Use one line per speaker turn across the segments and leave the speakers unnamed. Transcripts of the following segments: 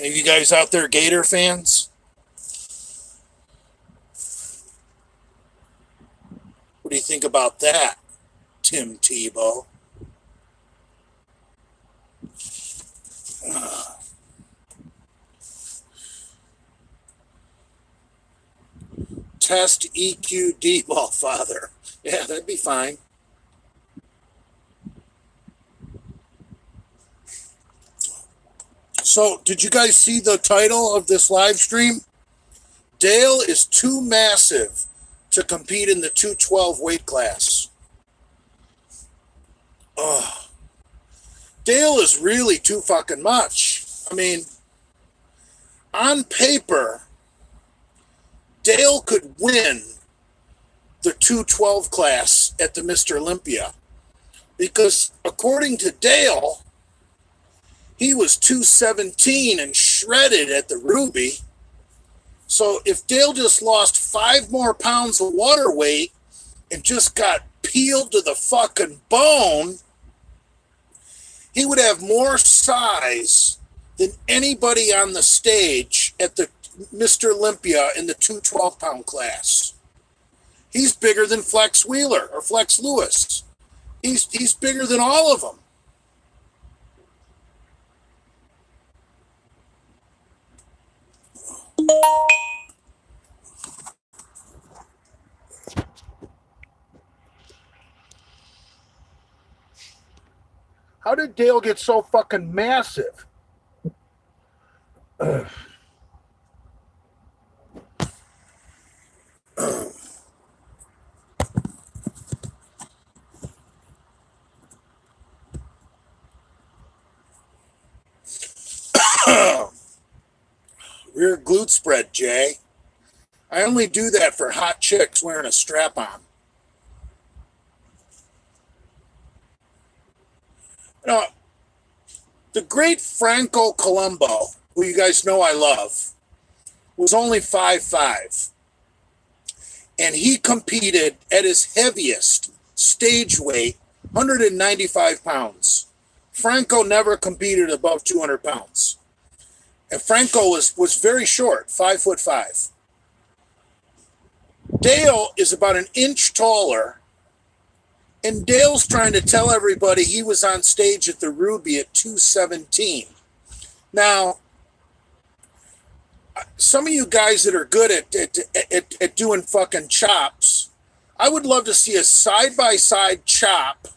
Any of you guys out there Gator fans? What do you think about that, Tim Tebow? Test EQ D-ball father. Yeah, that'd be fine. So, did you guys see the title of this live stream? Dale is too massive to compete in the 212 weight class. Ugh. Dale is really too fucking much. I mean, on paper, Dale could win the 212 class at the Mr. Olympia because according to Dale, he was 217 and shredded at the Ruby. So if Dale just lost 5 more pounds of water weight and just got peeled to the fucking bone, he would have more size than anybody on the stage at the Mr. Olympia in the 212-pound class. He's bigger than Flex Wheeler or Flex Lewis. He's bigger than all of them. How did Dale get so fucking massive? Rear glute spread, Jay. I only do that for hot chicks wearing a strap-on. You know, the great Franco Colombo, who you guys know I love, was only 5'5". And he competed at his heaviest stage weight, 195 pounds. Franco never competed above 200 pounds. And Franco was very short, 5'5". Dale is about an inch taller. And Dale's trying to tell everybody he was on stage at the Ruby at 217. Now, some of you guys that are good at doing fucking chops, I would love to see a side-by-side chop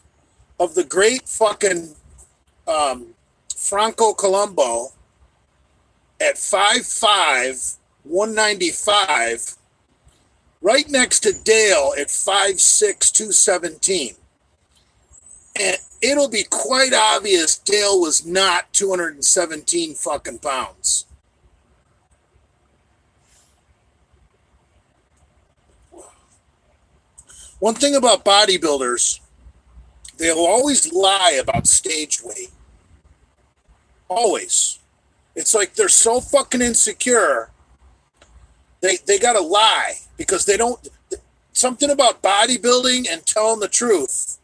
of the great fucking Franco Colombo at 5'5", 195, right next to Dale at 5'6", 217. And it'll be quite obvious Dale was not 217 fucking pounds. One thing about bodybuilders, they'll always lie about stage weight. Always. It's like they're so fucking insecure, they gotta lie because they don't, something about bodybuilding and telling the truth,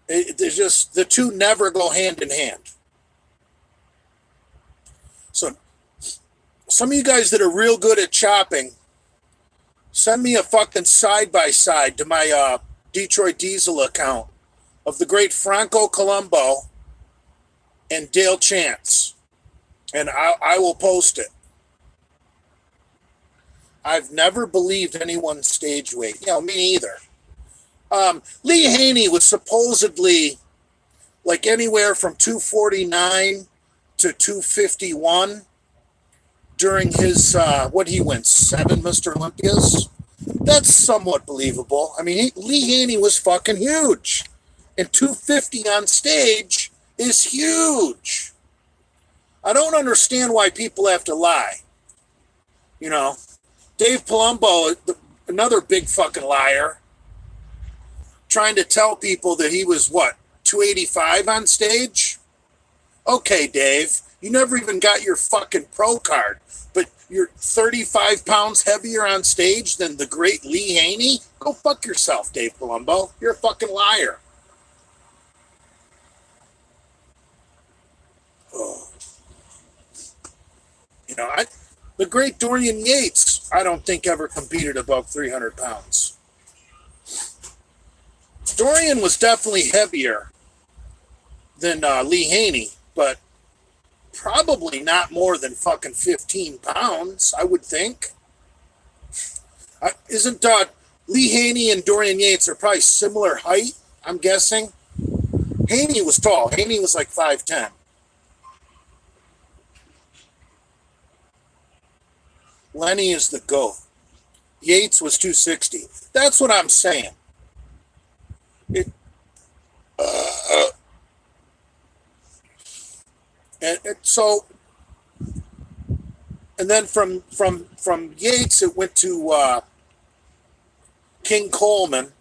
there's just, the two never go hand in hand. So some of you guys that are real good at chopping, send me a fucking side-by-side to my Detroit Diesel account of the great Franco Colombo and Dale Chance. And I will post it. I've never believed anyone's stage weight. Me either. Lee Haney was supposedly like anywhere from 249 to 251 during his, what he went, 7 Mr. Olympias. That's somewhat believable. I mean, Lee Haney was fucking huge. And 250 on stage is huge. I don't understand why people have to lie. You know, Dave Palumbo, another big fucking liar, trying to tell people that he was, 285 on stage? Okay, Dave, you never even got your fucking pro card, but you're 35 pounds heavier on stage than the great Lee Haney? Go fuck yourself, Dave Palumbo. You're a fucking liar. Oh. The great Dorian Yates, I don't think ever competed above 300 pounds. Dorian was definitely heavier than Lee Haney, but probably not more than fucking 15 pounds, I would think. Isn't Lee Haney and Dorian Yates are probably similar height, I'm guessing? Haney was tall. Haney was like 5'10". Lenny is the GOAT. Yates was 260. That's what I'm saying. And then from Yates it went to King Coleman.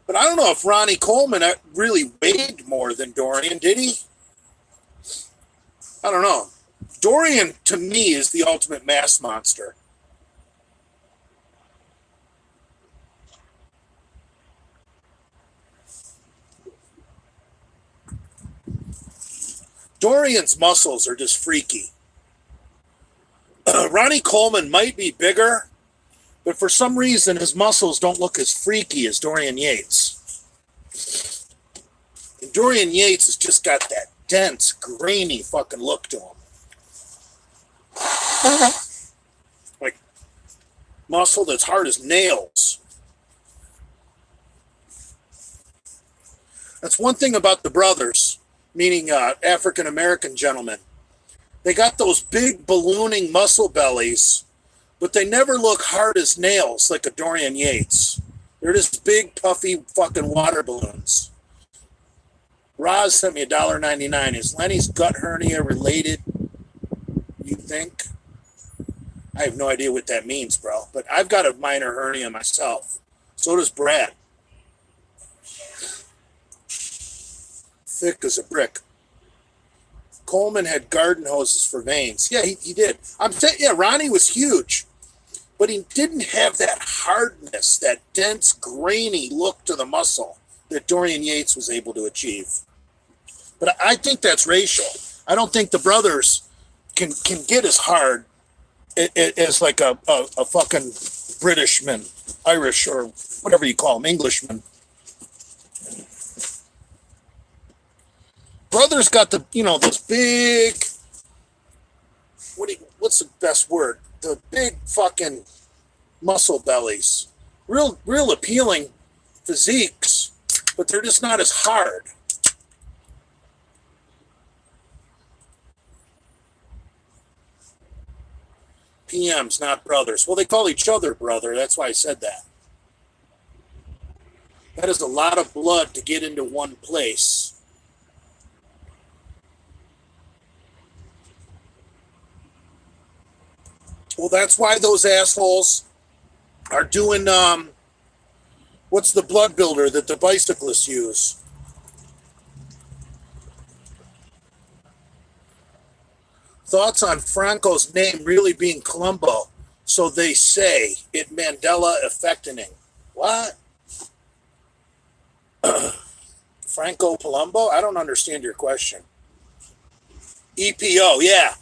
But I don't know if Ronnie Coleman really weighed more than Dorian, did he? I don't know. Dorian, to me, is the ultimate mass monster. Dorian's muscles are just freaky. Ronnie Coleman might be bigger, but for some reason his muscles don't look as freaky as Dorian Yates. And Dorian Yates has just got that dense, grainy fucking look to him. Like muscle that's hard as nails. That's one thing about the brothers, meaning African American gentlemen. They got those big ballooning muscle bellies, but they never look hard as nails like a Dorian Yates. They're just big, puffy fucking water balloons. Roz sent me $1.99. Is Lenny's gut hernia related, you think? I have no idea what that means, bro. But I've got a minor hernia myself. So does Brad. Thick as a brick. Coleman had garden hoses for veins. Yeah, he did. Ronnie was huge. But he didn't have that hardness, that dense, grainy look to the muscle that Dorian Yates was able to achieve. But I think that's racial. I don't think the brothers can get as hard as like a fucking Britishman, Irish, or whatever you call them, Englishman. Brothers got those big, what's the best word? The big fucking muscle bellies. Real appealing physiques, but they're just not as hard. PMs, not brothers. Well, they call each other brother. That's why I said that. That is a lot of blood to get into one place. Well, that's why those assholes are doing, what's the blood builder that the bicyclists use? Thoughts on Franco's name really being Columbo? So they say it Mandela effecting. What? Franco Palumbo? I don't understand your question. EPO, yeah.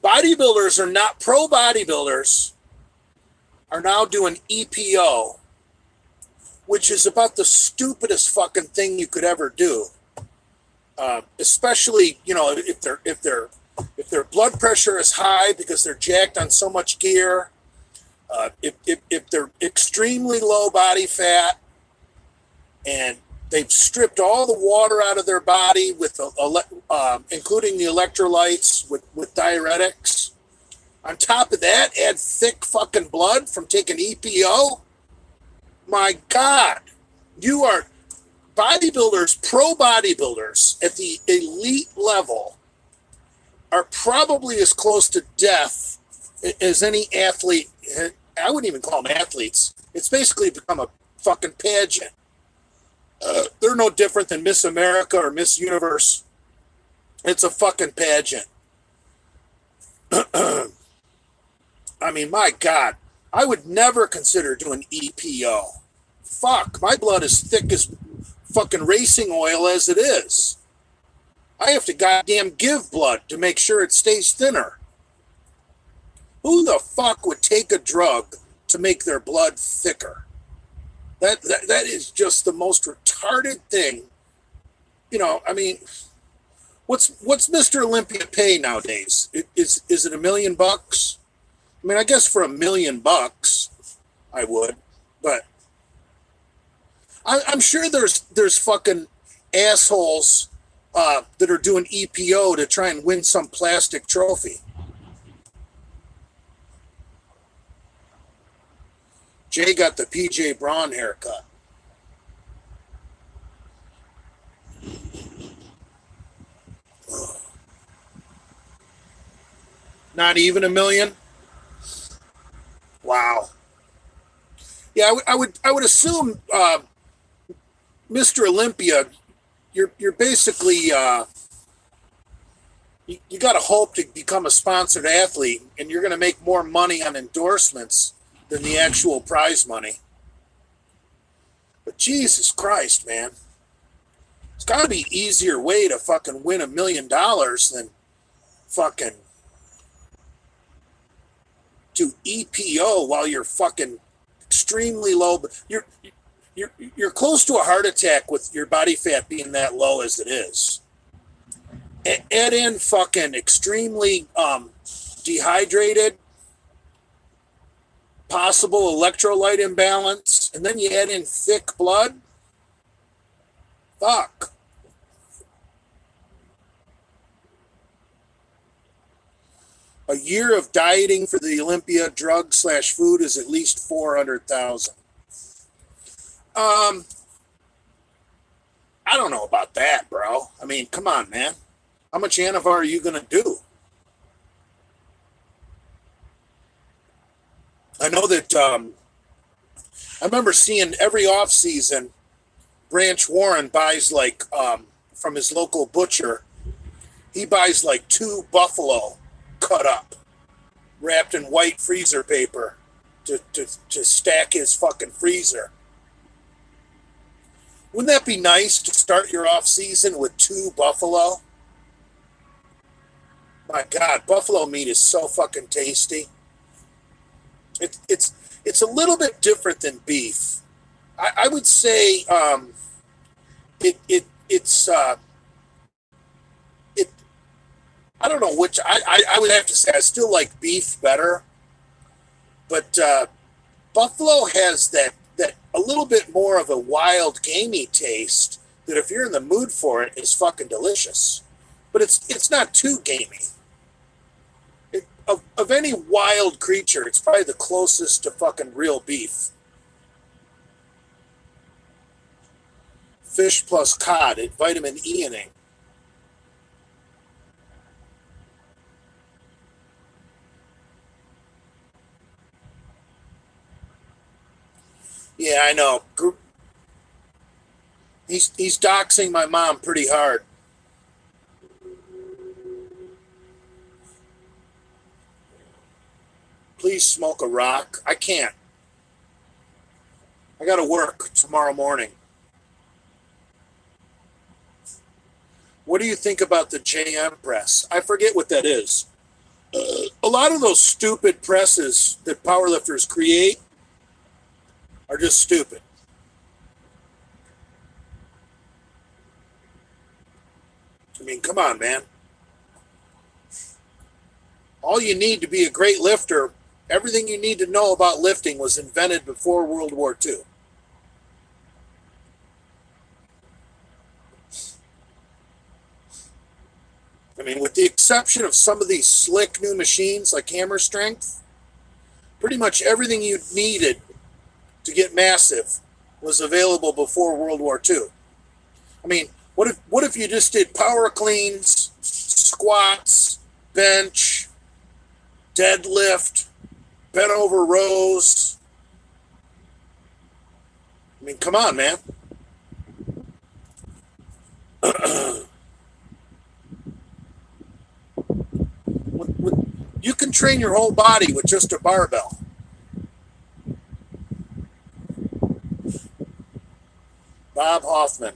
Bodybuilders are not, pro bodybuilders are now doing EPO, which is about the stupidest fucking thing you could ever do. Especially, if their blood pressure is high because they're jacked on so much gear, if they're extremely low body fat, and they've stripped all the water out of their body with including the electrolytes with diuretics. On top of that, add thick fucking blood from taking EPO. My God, you are bodybuilders, pro bodybuilders at the elite level are probably as close to death as any athlete. I wouldn't even call them athletes. It's basically become a fucking pageant. They're no different than Miss America or Miss Universe. It's a fucking pageant. I mean, my God, I would never consider doing EPO. Fuck, my blood is thick as fucking racing oil as it is. I have to goddamn give blood to make sure it stays thinner. Who the fuck would take a drug to make their blood thicker? That is just the most retarded thing. You know, I mean, what's Mr. Olympia pay nowadays? Is it $1 million? I mean, I guess for $1 million, I would, but I'm sure there's fucking assholes that are doing EPO to try and win some plastic trophy. Jay got the PJ Braun haircut. Not even $1 million? Wow. Yeah, I would assume Mr. Olympia, you're basically you got to hope to become a sponsored athlete, and you're going to make more money on endorsements than the actual prize money. But Jesus Christ, man, it's got to be easier way to fucking win $1 million than fucking do EPO while you're fucking extremely low. You're close to a heart attack with your body fat being that low as it is. Add in fucking extremely dehydrated, possible electrolyte imbalance, and then you add in thick blood. Fuck. A year of dieting for the Olympia drug/food is at least 400,000. I don't know about that, bro. I mean, come on, man. How much Anavar are you gonna do? I know that I remember seeing every off season, Branch Warren buys like from his local butcher. He buys like 2 buffalo cut up, wrapped in white freezer paper to stack his fucking freezer. Wouldn't that be nice to start your off season with 2 buffalo? My God, buffalo meat is so fucking tasty. It's a little bit different than beef. I would say it's I don't know which I would have to say I still like beef better, but buffalo has that a little bit more of a wild gamey taste that if you're in the mood for it is fucking delicious. But it's not too gamey. Of any wild creature, it's probably the closest to fucking real beef. Fish plus cod, vitamin E in it. Yeah, I know. He's doxing my mom pretty hard. Please smoke a rock. I can't. I got to work tomorrow morning. What do you think about the JM press? I forget what that is. A lot of those stupid presses that powerlifters create are just stupid. I mean, come on, man. All you need to be a great lifter, everything you need to know about lifting was invented before World War II. I mean, with the exception of some of these slick new machines like Hammer Strength, pretty much everything you needed to get massive was available before World War II. I mean, what if you just did power cleans, squats, bench, deadlift, bent over rows? I mean, come on, man. You can train your whole body with just a barbell. Bob Hoffman.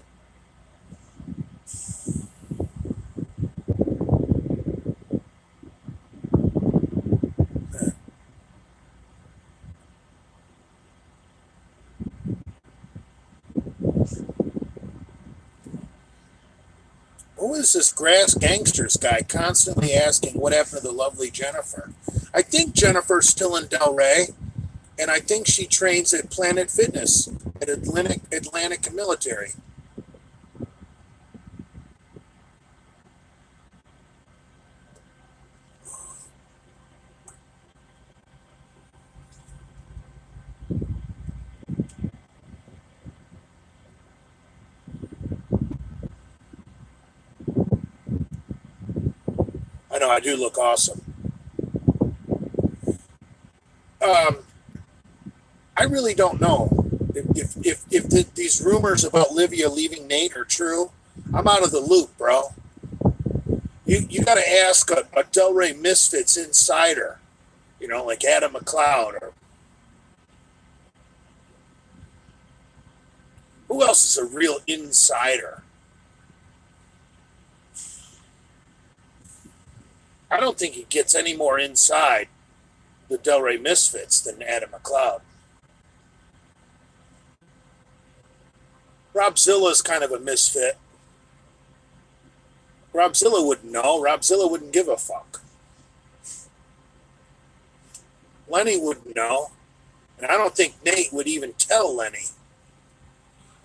who is this grass gangsters guy constantly asking what happened to the lovely Jennifer? I think Jennifer's still in Delray, and I think she trains at Planet Fitness at Atlantic Military. I know I do look awesome. I really don't know if these rumors about Livia leaving Nate are true. I'm out of the loop, bro. You got to ask a Delray Misfits insider, like Adam McLeod, or who else is a real insider? I don't think it gets any more inside the Delray Misfits than Adam McLeod. Rob Zilla's kind of a misfit. Rob Zilla wouldn't know. Rob Zilla wouldn't give a fuck. Lenny wouldn't know. And I don't think Nate would even tell Lenny.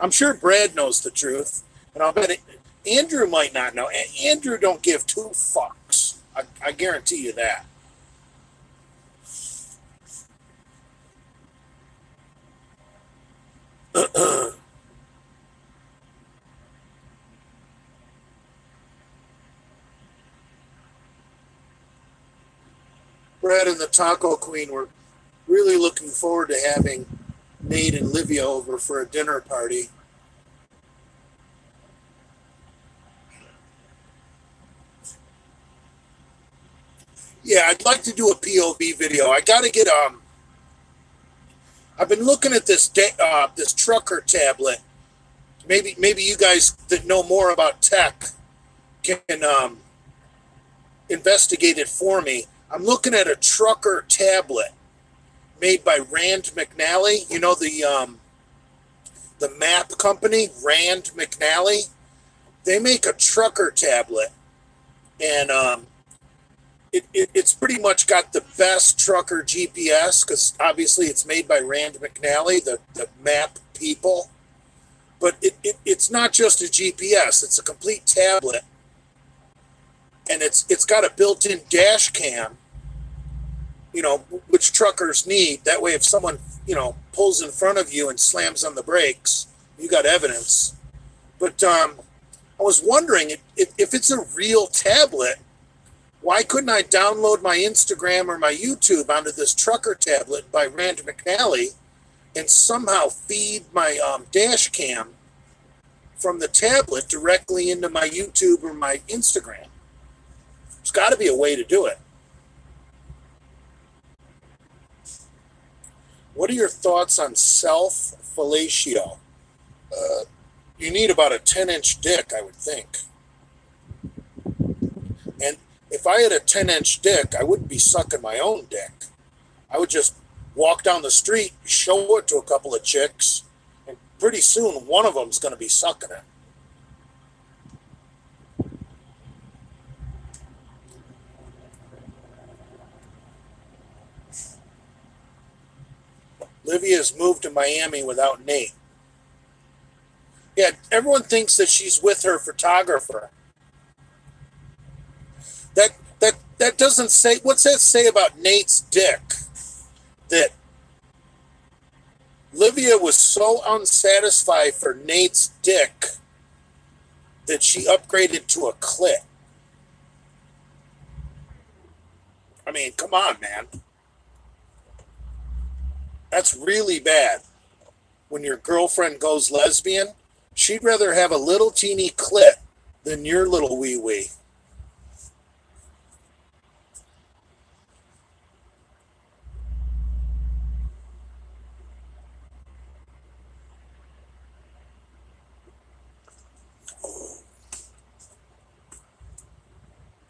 I'm sure Brad knows the truth. And I'll bet Andrew might not know. Andrew don't give two fucks. I guarantee you that. Brad and the Taco Queen were really looking forward to having Nate and Livia over for a dinner party. Yeah, I'd like to do a POV video. I got to get I've been looking at this this trucker tablet. Maybe you guys that know more about tech can investigate it for me. I'm looking at a trucker tablet made by Rand McNally. You know the map company, Rand McNally. They make a trucker tablet, and it's pretty much got the best trucker GPS because obviously it's made by Rand McNally, the map people. But it's not just a GPS; it's a complete tablet, and it's got a built-in dash cam. Which truckers need. That way, if someone pulls in front of you and slams on the brakes, you got evidence. But I was wondering if it's a real tablet, why couldn't I download my Instagram or my YouTube onto this trucker tablet by Rand McNally and somehow feed my dash cam from the tablet directly into my YouTube or my Instagram? There's got to be a way to do it. What are your thoughts on self-fellatio? You need about a 10-inch dick, I would think. And if I had a 10-inch dick, I wouldn't be sucking my own dick. I would just walk down the street, show it to a couple of chicks, and pretty soon one of them's going to be sucking it. Livia's moved to Miami without Nate. Yeah, everyone thinks that she's with her photographer. That doesn't say. What's that say about Nate's dick? That Livia was so unsatisfied for Nate's dick that she upgraded to a clit. I mean, come on, man. That's really bad. When your girlfriend goes lesbian, she'd rather have a little teeny clit than your little wee wee.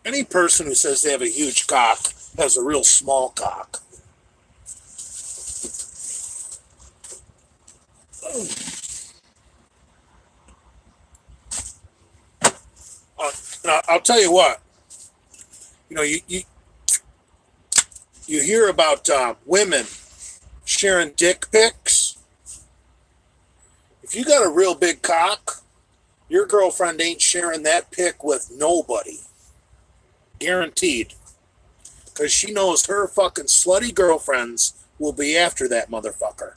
Any person who says they have a huge cock has a real small cock. And I'll tell you what, you hear about women sharing dick pics. If you got a real big cock, your girlfriend ain't sharing that pic with nobody. Guaranteed. Because she knows her fucking slutty girlfriends will be after that motherfucker.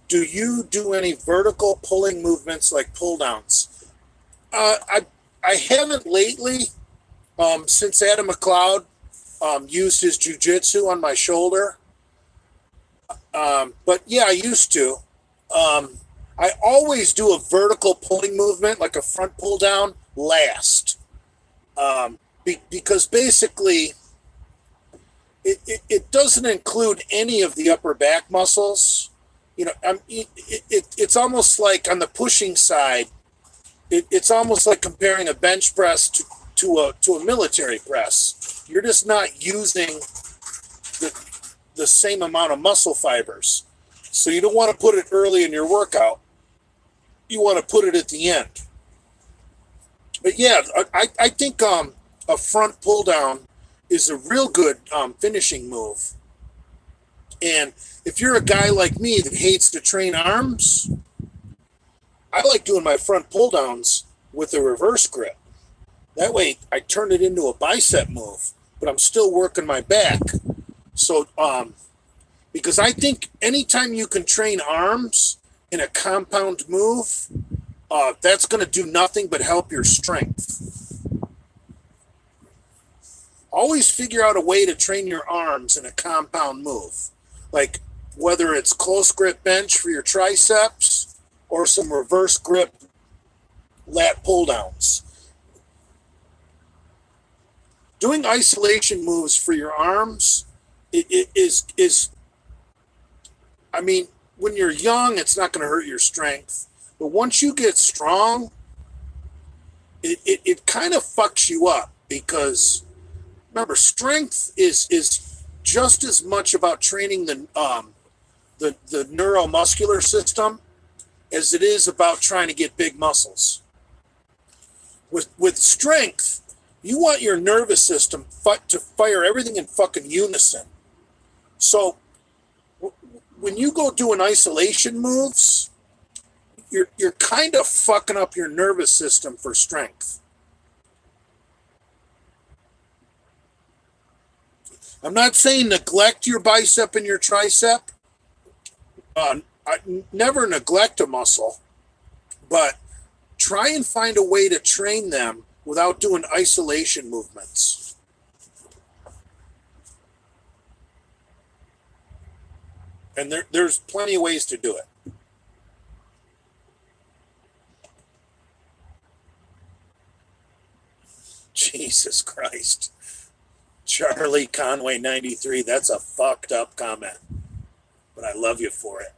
Do you do any vertical pulling movements like pull downs? I haven't lately. Since Adam McLeod used his jujitsu on my shoulder. But yeah, I used to. I always do a vertical pulling movement, like a front pull down, last. Because basically, it doesn't include any of the upper back muscles. It's almost like on the pushing side, it's almost like comparing a bench press to a military press. You're just not using the same amount of muscle fibers. So you don't want to put it early in your workout. You want to put it at the end. But yeah, I think a front pull down is a real good finishing move. And if you're a guy like me that hates to train arms, I like doing my front pull downs with a reverse grip. That way I turn it into a bicep move, but I'm still working my back. So, because I think anytime you can train arms in a compound move, that's going to do nothing but help your strength. Always figure out a way to train your arms in a compound move. Like whether it's close grip bench for your triceps or some reverse grip lat pull downs. Doing isolation moves for your arms is I mean, when you're young, it's not going to hurt your strength. But once you get strong, it kind of fucks you up because remember, strength is just as much about training the neuromuscular system as it is about trying to get big muscles. With strength, you want your nervous system to fire everything in fucking unison. So when you go doing isolation moves, you're kind of fucking up your nervous system for strength. I'm not saying neglect your bicep and your tricep. I never neglect a muscle, but try and find a way to train them without doing isolation movements. And there's plenty of ways to do it. Jesus Christ. Charlie Conway 93, that's a fucked up comment. But I love you for it.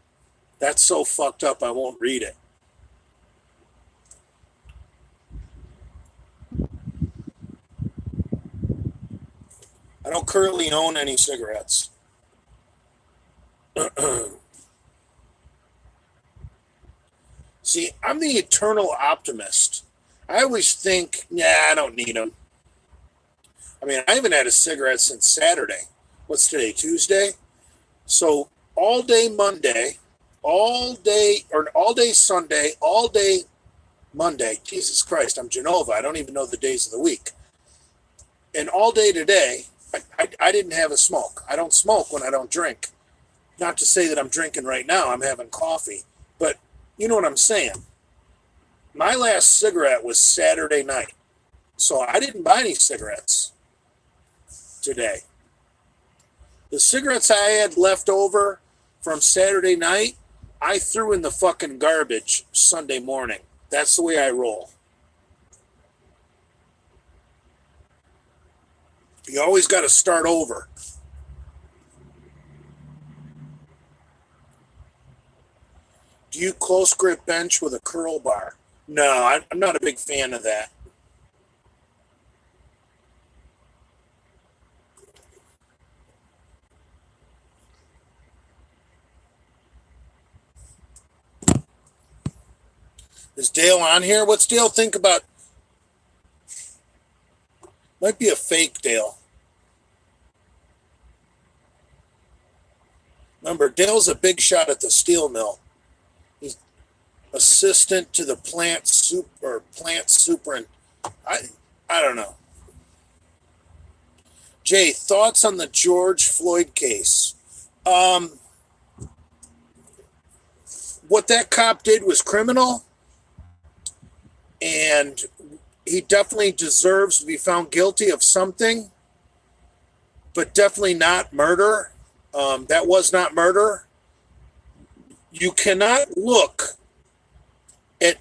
That's so fucked up I won't read it. I don't currently own any cigarettes. See, I'm the eternal optimist. I always think, I don't need them. I mean, I haven't had a cigarette since Saturday. What's today, Tuesday? So all day Monday, all day Sunday, all day Monday. Jesus Christ, I'm Genova. I don't even know the days of the week. And all day today, I didn't have a smoke. I don't smoke when I don't drink. Not to say that I'm drinking right now. I'm having coffee. But you know what I'm saying. My last cigarette was Saturday night. So I didn't buy any cigarettes today. The cigarettes I had left over from Saturday night, I threw in the fucking garbage Sunday morning. That's the way I roll. You always got to start over. Do you close grip bench with a curl bar? No, I'm not a big fan of that. Is Dale on here? What's Dale think about? Might be a fake Dale. Remember, Dale's a big shot at the steel mill. He's assistant to the plant super. I don't know. Jay, thoughts on the George Floyd case? What that cop did was criminal, and he definitely deserves to be found guilty of something, but definitely not murder. That was not murder. You cannot look at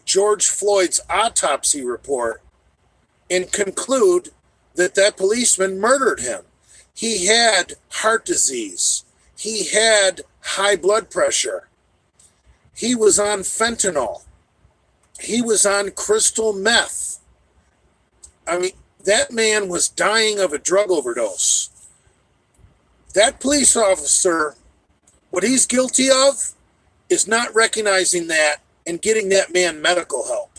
George Floyd's autopsy report and conclude that that policeman murdered him. He had heart disease. He had high blood pressure. He was on fentanyl. He was on crystal meth. I mean, that man was dying of a drug overdose. That police officer, what he's guilty of is not recognizing that and getting that man medical help.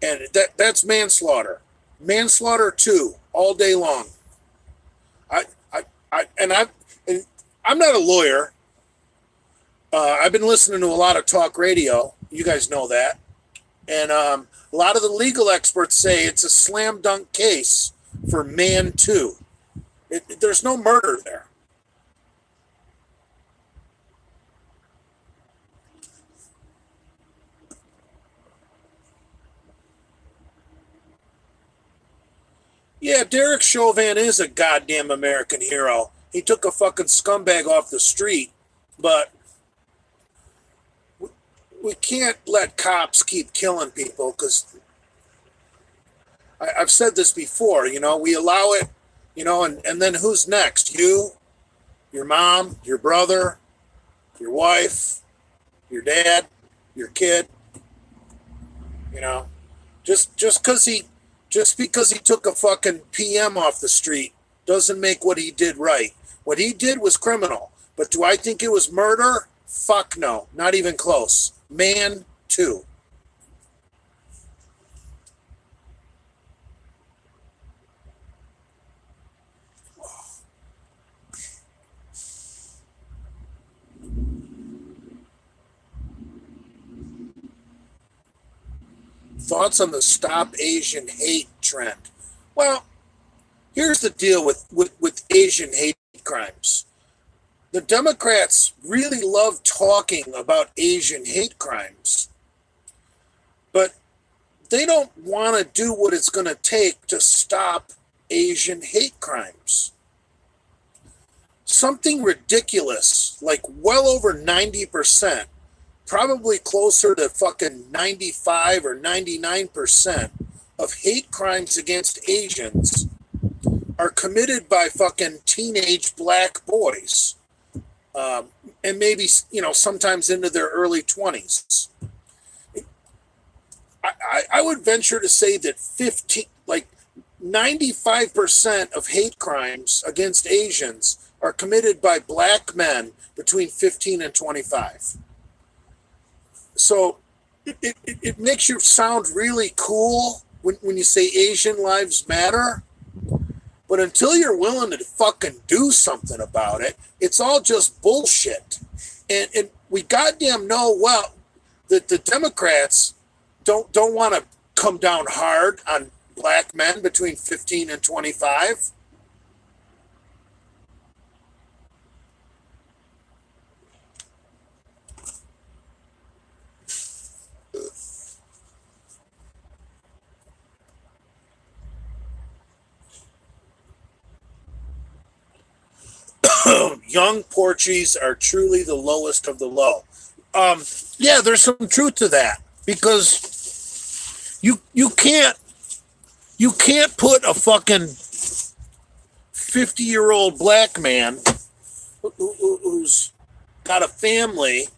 And that's manslaughter. Manslaughter 2, all day long. I'm not a lawyer. I've been listening to a lot of talk radio. You guys know that. And a lot of the legal experts say it's a slam dunk case for man 2. There's no murder there. Yeah, Derek Chauvin is a goddamn American hero. He took a fucking scumbag off the street, but we can't let cops keep killing people because I've said this before, we allow it, and then who's next? You, your mom, your brother, your wife, your dad, your kid, just because he took a fucking PM off the street doesn't make what he did right. What he did was criminal. But do I think it was murder? Fuck no. Not even close. Man 2. Thoughts on the Stop Asian Hate trend? Well, here's the deal with Asian hate crimes. The Democrats really love talking about Asian hate crimes, but they don't want to do what it's going to take to stop Asian hate crimes. Something ridiculous, like well over 90%, probably closer to fucking 95 or 99% of hate crimes against Asians are committed by fucking teenage black boys. And maybe, sometimes into their early 20s. I would venture to say that 95% of hate crimes against Asians are committed by black men between 15 and 25. So it makes you sound really cool when you say Asian lives matter. But until you're willing to fucking do something about it, it's all just bullshit. And we goddamn know well that the Democrats don't want to come down hard on black men between 15 and 25. Young Portuguese are truly the lowest of the low. Yeah, there's some truth to that because you can't put a fucking 50-year-old black man who's got a family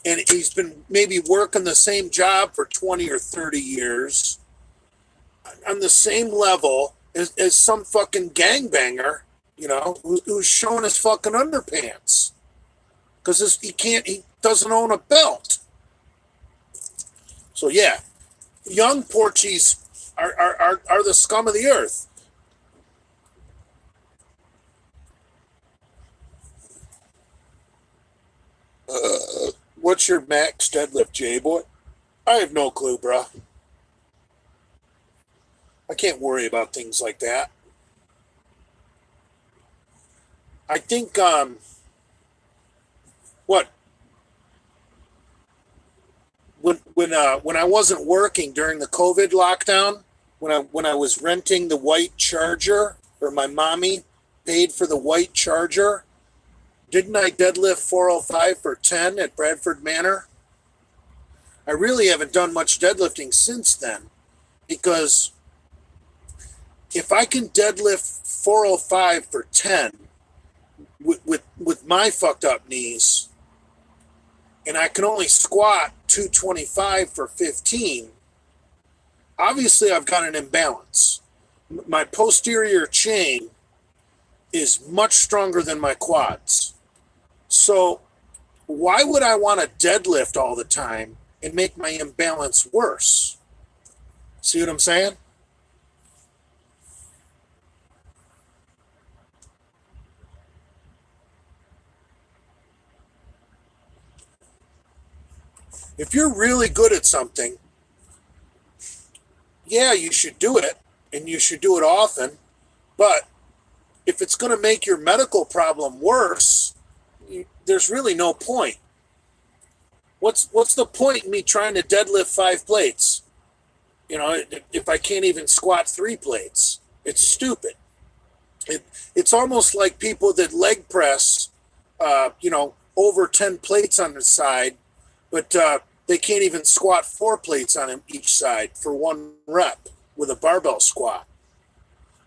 and he's been maybe working the same job for 20 or 30 years on the same level as some fucking gangbanger, who's showing his fucking underpants because he doesn't own a belt. So yeah, young Porchies are the scum of the earth. What's your max deadlift, J-boy? I have no clue, bro. I can't worry about things like that. I think what when I wasn't working during the COVID lockdown, when I was renting the white Charger, or my mommy paid for the white Charger, didn't I deadlift 405 for 10 at Bradford Manor? I really haven't done much deadlifting since then, because if I can deadlift 405 for 10 with my fucked up knees, and I can only squat 225 for 15, obviously I've got an imbalance. My posterior chain is much stronger than my quads. So why would I want to deadlift all the time and make my imbalance worse? See what I'm saying? If you're really good at something, yeah, you should do it, and you should do it often. But if it's going to make your medical problem worse, there's really no point. What's the point in me trying to deadlift 5 plates? If I can't even squat 3 plates, it's stupid. It's almost like people that leg press, over 10 plates on the side, but they can't even squat 4 plates on each side for 1 rep with a barbell squat.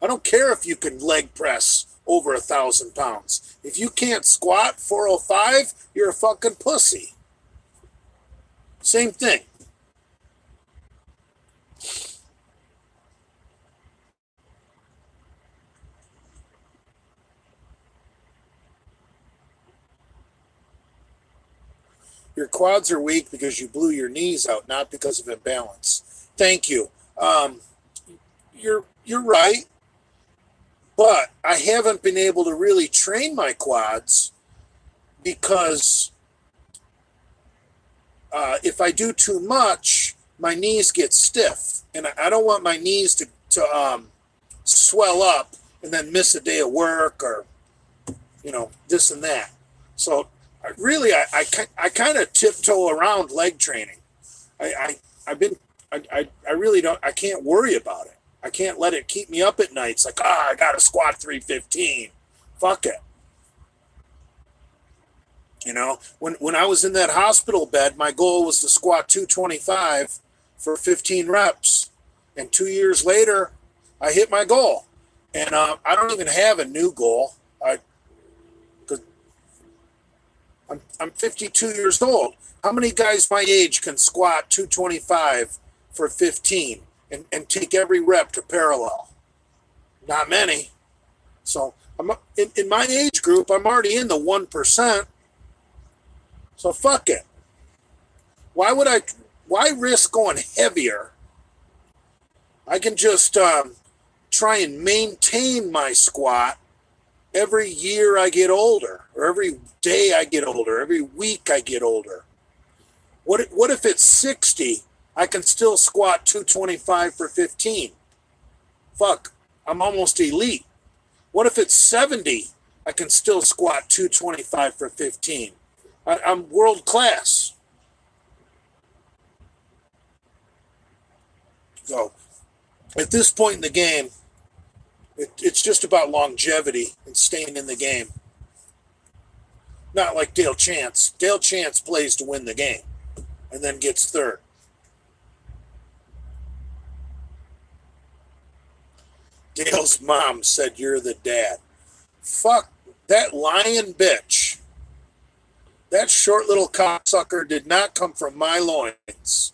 I don't care if you can leg press over 1,000 pounds. If you can't squat 405, you're a fucking pussy. Same thing. Your quads are weak because you blew your knees out, not because of imbalance. Thank you. You're right, but I haven't been able to really train my quads because if I do too much, my knees get stiff, and I don't want my knees to swell up and then miss a day of work, or this and that. So I kind of tiptoe around leg training. I've been I really don't, I can't worry about it. I can't let it keep me up at night. It's like, I got to squat 315. Fuck it. When I was in that hospital bed, my goal was to squat 225 for 15 reps. And 2 years later, I hit my goal. And I don't even have a new goal. I'm 52 years old. How many guys my age can squat 225 for 15 and take every rep to parallel? Not many. So I'm in my age group, I'm already in the 1%. So fuck it. Why risk going heavier? I can just try and maintain my squat every year I get older, or every day I get older, every week I get older. What if it's 60, I can still squat 225 for 15? Fuck, I'm almost elite. What if it's 70, I can still squat 225 for 15? I'm world class. So at this point in the game, it's just about longevity and staying in the game. Not like Dale Chance. Dale Chance plays to win the game and then gets third. Dale's mom said, "You're the dad." Fuck that lying bitch. That short little cocksucker did not come from my loins.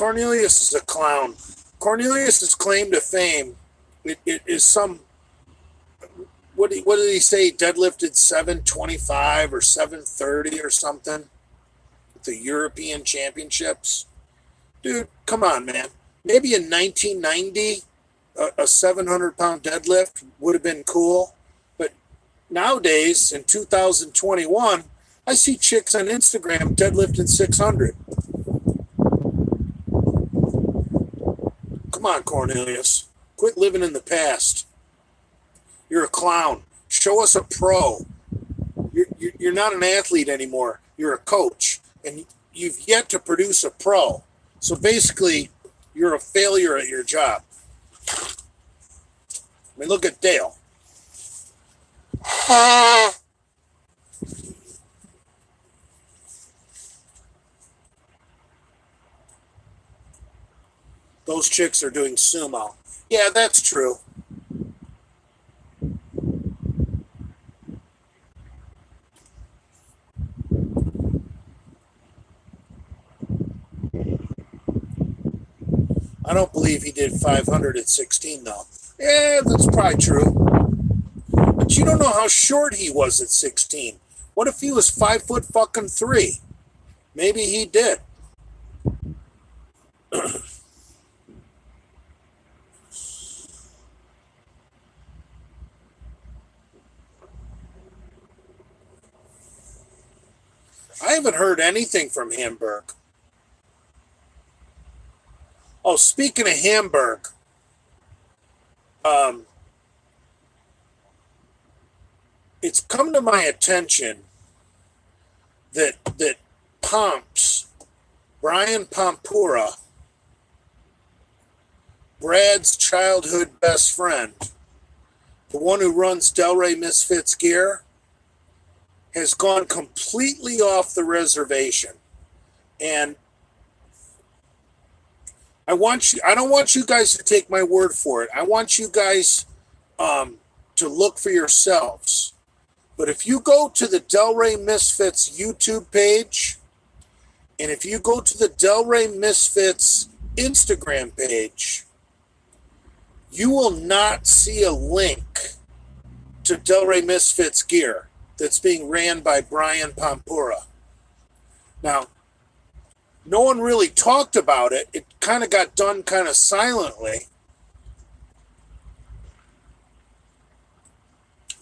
Cornelius is a clown. Cornelius's claim to fame, it is some, what did he say? Deadlifted 725 or 730 or something at the European Championships. Dude, come on, man. Maybe in 1990, a 700-pound deadlift would have been cool. But nowadays, in 2021, I see chicks on Instagram deadlifting 600. Come on, Cornelius. Quit living in the past. You're a clown. Show us a pro. You're not an athlete anymore. You're a coach. And you've yet to produce a pro. So basically, you're a failure at your job. I mean, look at Dale. Those chicks are doing sumo. Yeah, that's true. I don't believe he did 500 at 16, though. Yeah, that's probably true. But you don't know how short he was at 16. What if he was 5'3"? Maybe he did. I haven't heard anything from Hamburg. Oh, speaking of Hamburg, it's come to my attention that Pomps, Brian Pompura, Brad's childhood best friend, the one who runs Delray Misfits gear, has gone completely off the reservation. And I don't want you guys to take my word for it. I want you guys to look for yourselves. But if you go to the Delray Misfits YouTube page, and if you go to the Delray Misfits Instagram page, you will not see a link to Delray Misfits gear that's being ran by Brian Pompura. Now, no one really talked about it. It kind of got done kind of silently.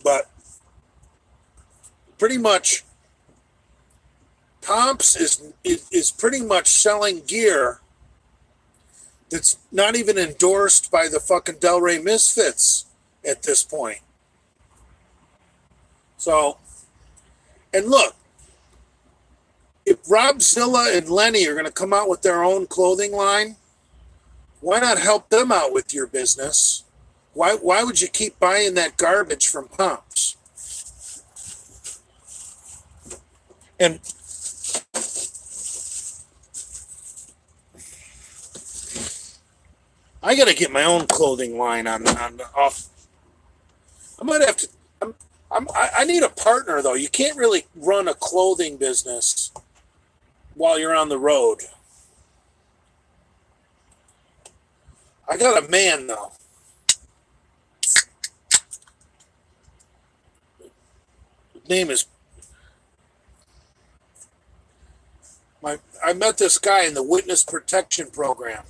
But pretty much, Pomps is pretty much selling gear that's not even endorsed by the fucking Delray Misfits at this point. So, and look, if Rob Zilla and Lenny are going to come out with their own clothing line, why not help them out with your business? Why would you keep buying that garbage from Pomps? And I got to get my own clothing line on off. I might have to. I need a partner though. You can't really run a clothing business while you're on the road. I got a man though. His name is I met this guy in the witness protection program.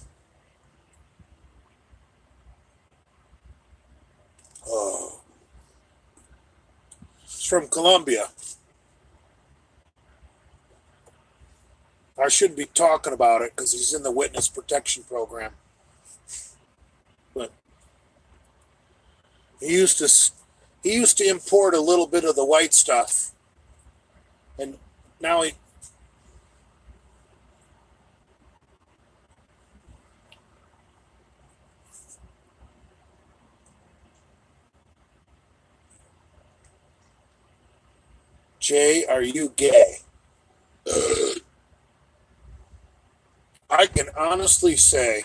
Oh. He's from Colombia. I shouldn't be talking about it because he's in the witness protection program. But he used to import a little bit of the white stuff, and now he. Jay, are you gay? I can honestly say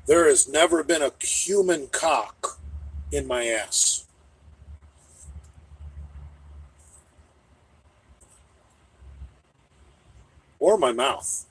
there has never been a human cock in my ass. Or my mouth.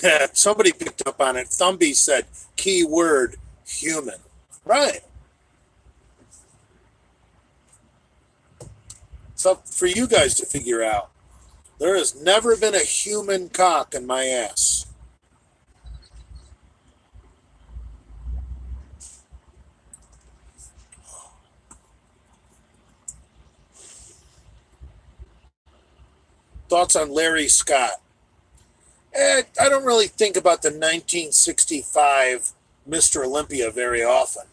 Yeah, somebody picked up on it. Thumby said, key word, human. Right. It's up for you guys to figure out. There has never been a human cock in my ass. Thoughts on Larry Scott? I don't really think about the 1965 Mr. Olympia very often.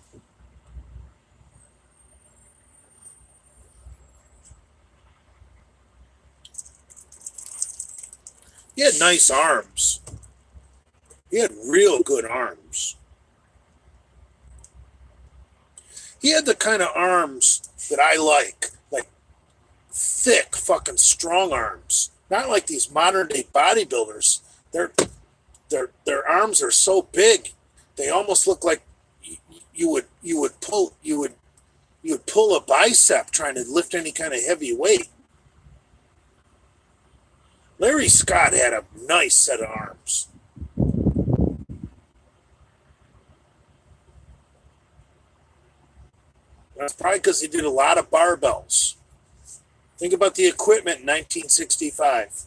He had nice arms. He had real good arms. He had the kind of arms that I like thick, fucking strong arms. Not like these modern day bodybuilders. Their their arms are so big, they almost look like you would pull a bicep trying to lift any kind of heavy weight. Larry Scott had a nice set of arms. That's probably because he did a lot of barbells. Think about the equipment in 1965.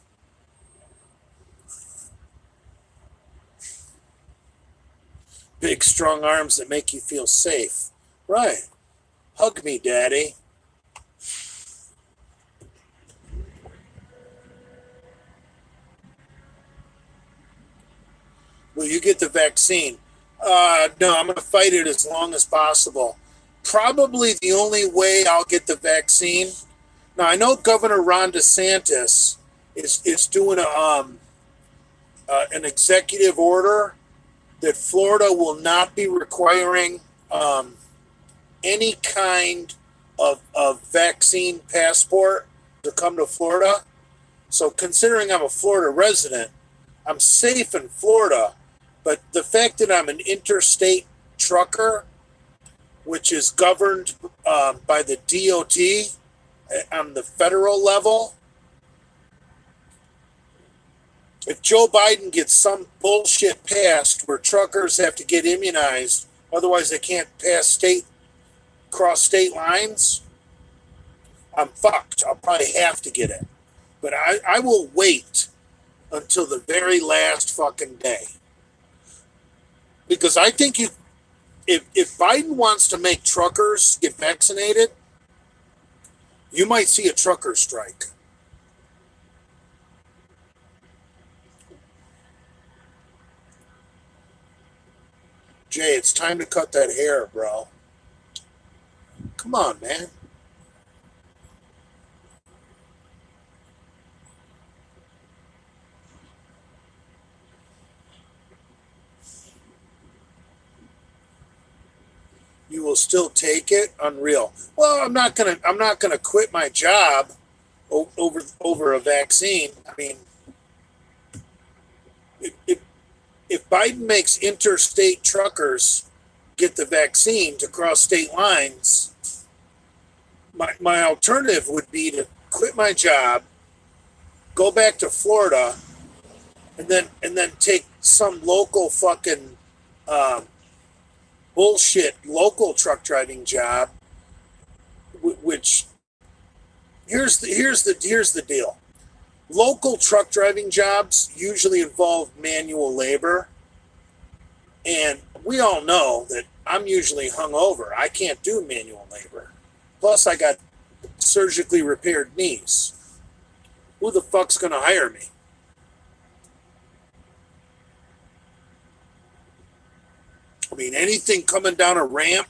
Big, strong arms that make you feel safe. Right. Hug me, Daddy. Will you get the vaccine? No, I'm going to fight it as long as possible. Probably the only way I'll get the vaccine. Now, I know Governor Ron DeSantis is doing an executive order that Florida will not be requiring any kind of vaccine passport to come to Florida. So considering I'm a Florida resident, I'm safe in Florida. But the fact that I'm an interstate trucker, which is governed by the DOT on the federal level, if Joe Biden gets some bullshit passed where truckers have to get immunized, otherwise they can't cross state lines, I'm fucked. I'll probably have to get it. But I will wait until the very last fucking day. Because I think if Biden wants to make truckers get vaccinated, you might see a trucker strike. Jay, it's time to cut that hair, bro. Come on, man. You will still take it? Unreal. Well, I'm not gonna quit my job over a vaccine. I mean, if if Biden makes interstate truckers get the vaccine to cross state lines, my alternative would be to quit my job, go back to Florida, and then take some local fucking bullshit local truck driving job. Which here's the deal. Local truck driving jobs usually involve manual labor, and we all know that I'm usually hungover. I can't do manual labor. Plus, I got surgically repaired knees. Who the fuck's gonna hire me? I mean, anything coming down a ramp,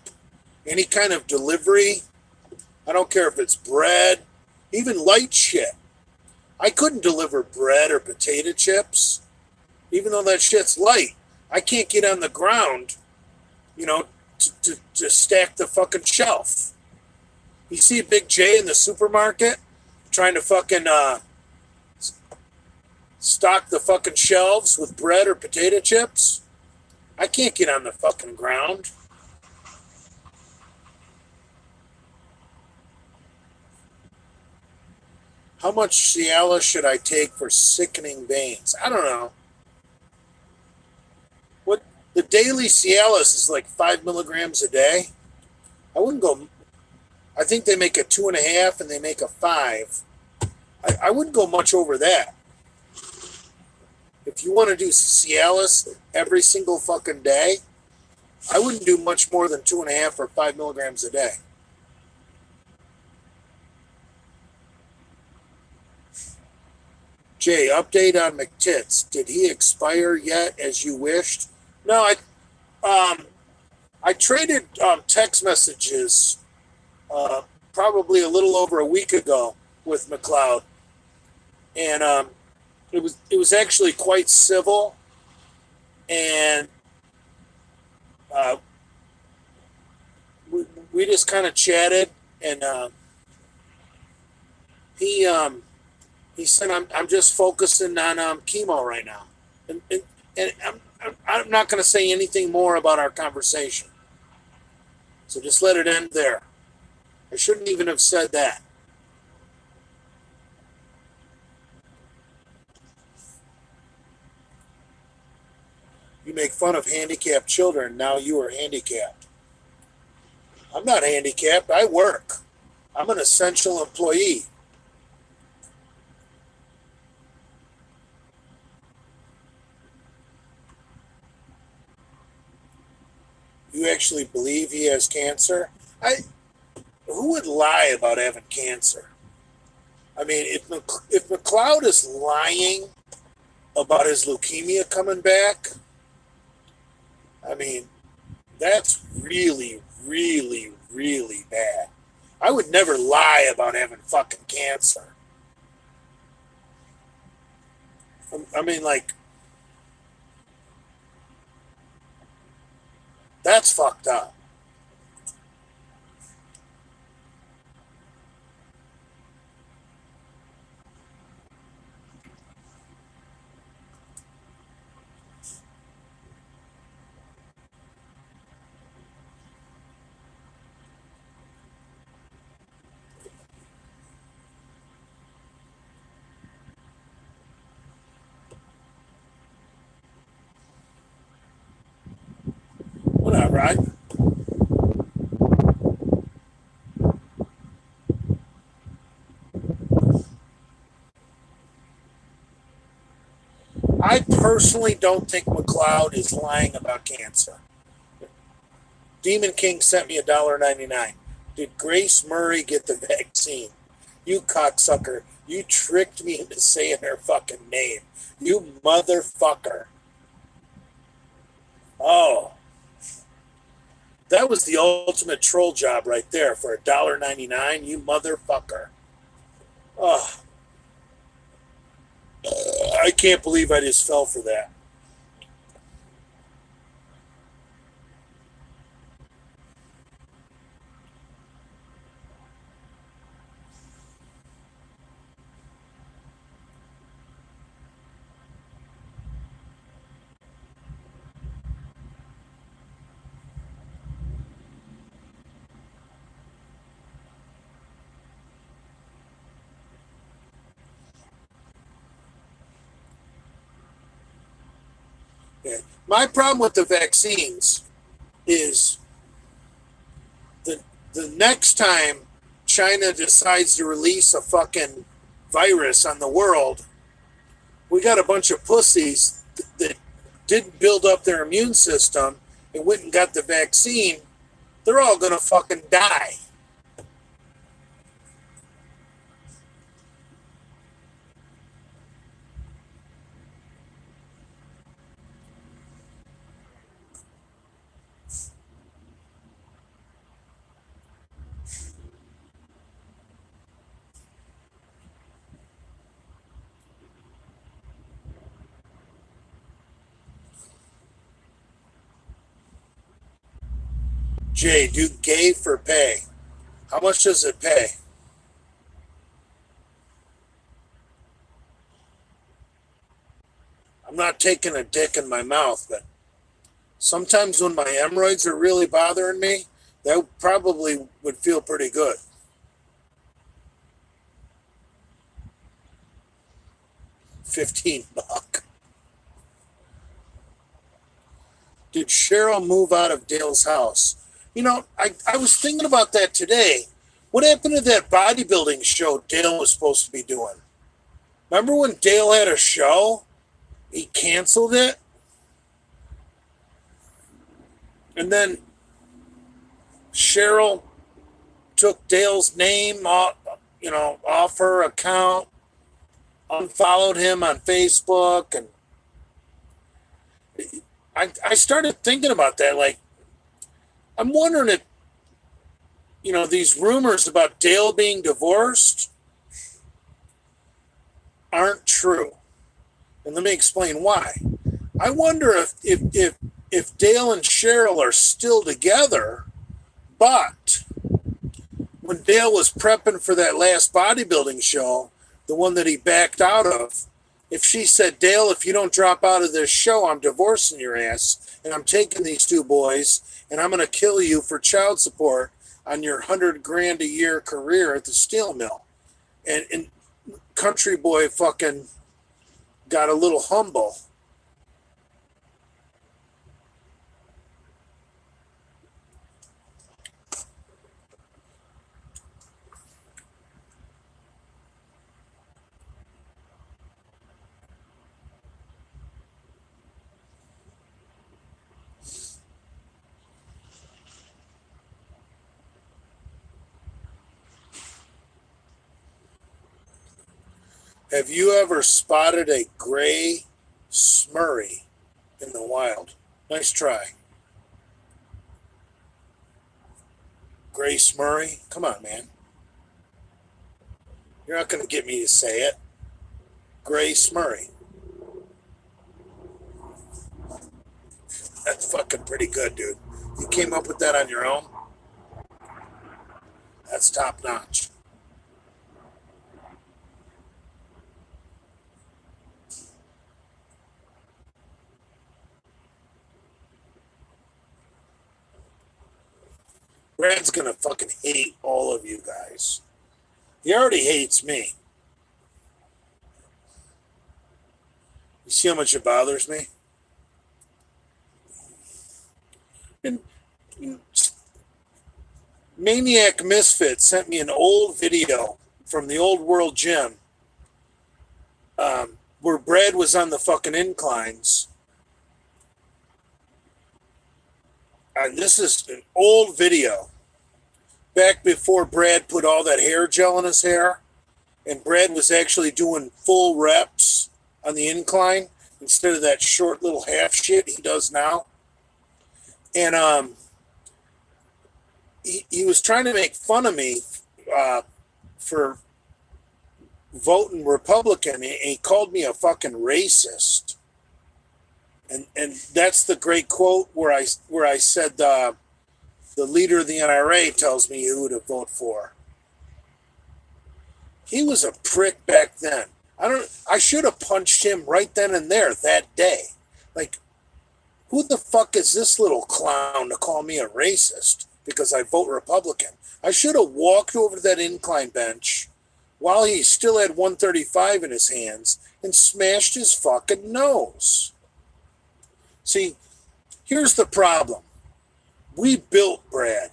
any kind of delivery, I don't care if it's bread, even light shit. I couldn't deliver bread or potato chips, even though that shit's light. I can't get on the ground, you know, to stack the fucking shelf. You see Big J in the supermarket trying to fucking stock the fucking shelves with bread or potato chips? I can't get on the fucking ground. How much Cialis should I take for sickening veins? I don't know. The daily Cialis is like 5 milligrams a day. I wouldn't go. I think they make a 2.5 and they make a 5. I wouldn't go much over that. If you want to do Cialis every single fucking day, I wouldn't do much more than 2.5 or 5 milligrams a day. Jay, update on McTits. Did he expire yet as you wished? No, I traded text messages probably a little over a week ago with McLeod, and it was actually quite civil, and we just kind of chatted, and he said I'm just focusing on chemo right now, and I'm not going to say anything more about our conversation, so just let it end there. I shouldn't even have said that. You make fun of handicapped children. Now you are handicapped. I'm not handicapped. I work. I'm an essential employee. You actually believe he has cancer? Who would lie about having cancer? I mean, if McLeod is lying about his leukemia coming back, I mean, that's really, really, really bad. I would never lie about having fucking cancer. I mean, like, that's fucked up. Whatever. I personally don't think McLeod is lying about cancer. Demon King sent me $1.99. Did Grace Murray get the vaccine? You cocksucker. You tricked me into saying her fucking name. You motherfucker. Oh. That was the ultimate troll job right there for $1.99. You motherfucker. Oh. I can't believe I just fell for that. Yeah. My problem with the vaccines is the the next time China decides to release a fucking virus on the world, we got a bunch of pussies that didn't build up their immune system and went and got the vaccine. They're all gonna fucking die. Jay, do gay for pay. How much does it pay? I'm not taking a dick in my mouth, but sometimes when my hemorrhoids are really bothering me, that probably would feel pretty good. 15 bucks. did Cheryl move out of Dale's house? You know, I was thinking about that today. What happened to that bodybuilding show Dale was supposed to be doing? Remember when Dale had a show? He canceled it. And then Cheryl took Dale's name off, off her account, unfollowed him on Facebook, and I started thinking about that. Like, I'm wondering if, these rumors about Dale being divorced aren't true. And let me explain why. I wonder if Dale and Cheryl are still together, but when Dale was prepping for that last bodybuilding show, the one that he backed out of, if she said, Dale, if you don't drop out of this show, I'm divorcing your ass, and I'm taking these two boys, and I'm going to kill you for child support on your $100,000 a year career at the steel mill. And Country Boy fucking got a little humble. Have you ever spotted a gray smurry in the wild? Nice try. Gray smurry? Come on, man. You're not going to get me to say it. Gray smurry. That's fucking pretty good, dude. You came up with that on your own? That's top notch. Brad's gonna fucking hate all of you guys. He already hates me. You see how much it bothers me? And Maniac Misfits sent me an old video from the old World Gym where Brad was on the fucking inclines. And this is an old video back before Brad put all that hair gel in his hair, and Brad was actually doing full reps on the incline instead of that short little half shit he does now. And he was trying to make fun of me for voting Republican. He called me a fucking racist. And that's the great quote where I said the leader of the NRA tells me who to vote for. He was a prick back then. I should have punched him right then and there that day. Like, who the fuck is this little clown to call me a racist because I vote Republican? I should have walked over to that incline bench while he still had 135 in his hands and smashed his fucking nose. See, here's the problem. We built Brad.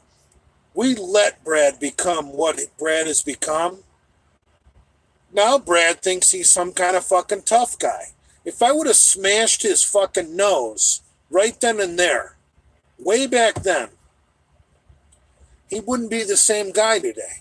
We let Brad become what Brad has become. Now Brad thinks he's some kind of fucking tough guy. If I would have smashed his fucking nose right then and there, way back then, he wouldn't be the same guy today.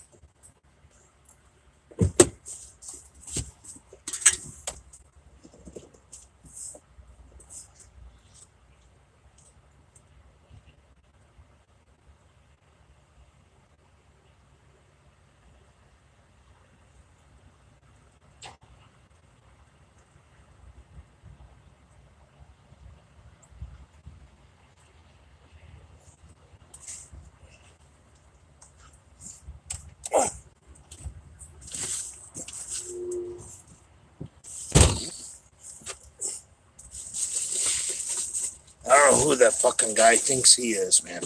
I don't know who that fucking guy thinks he is, man.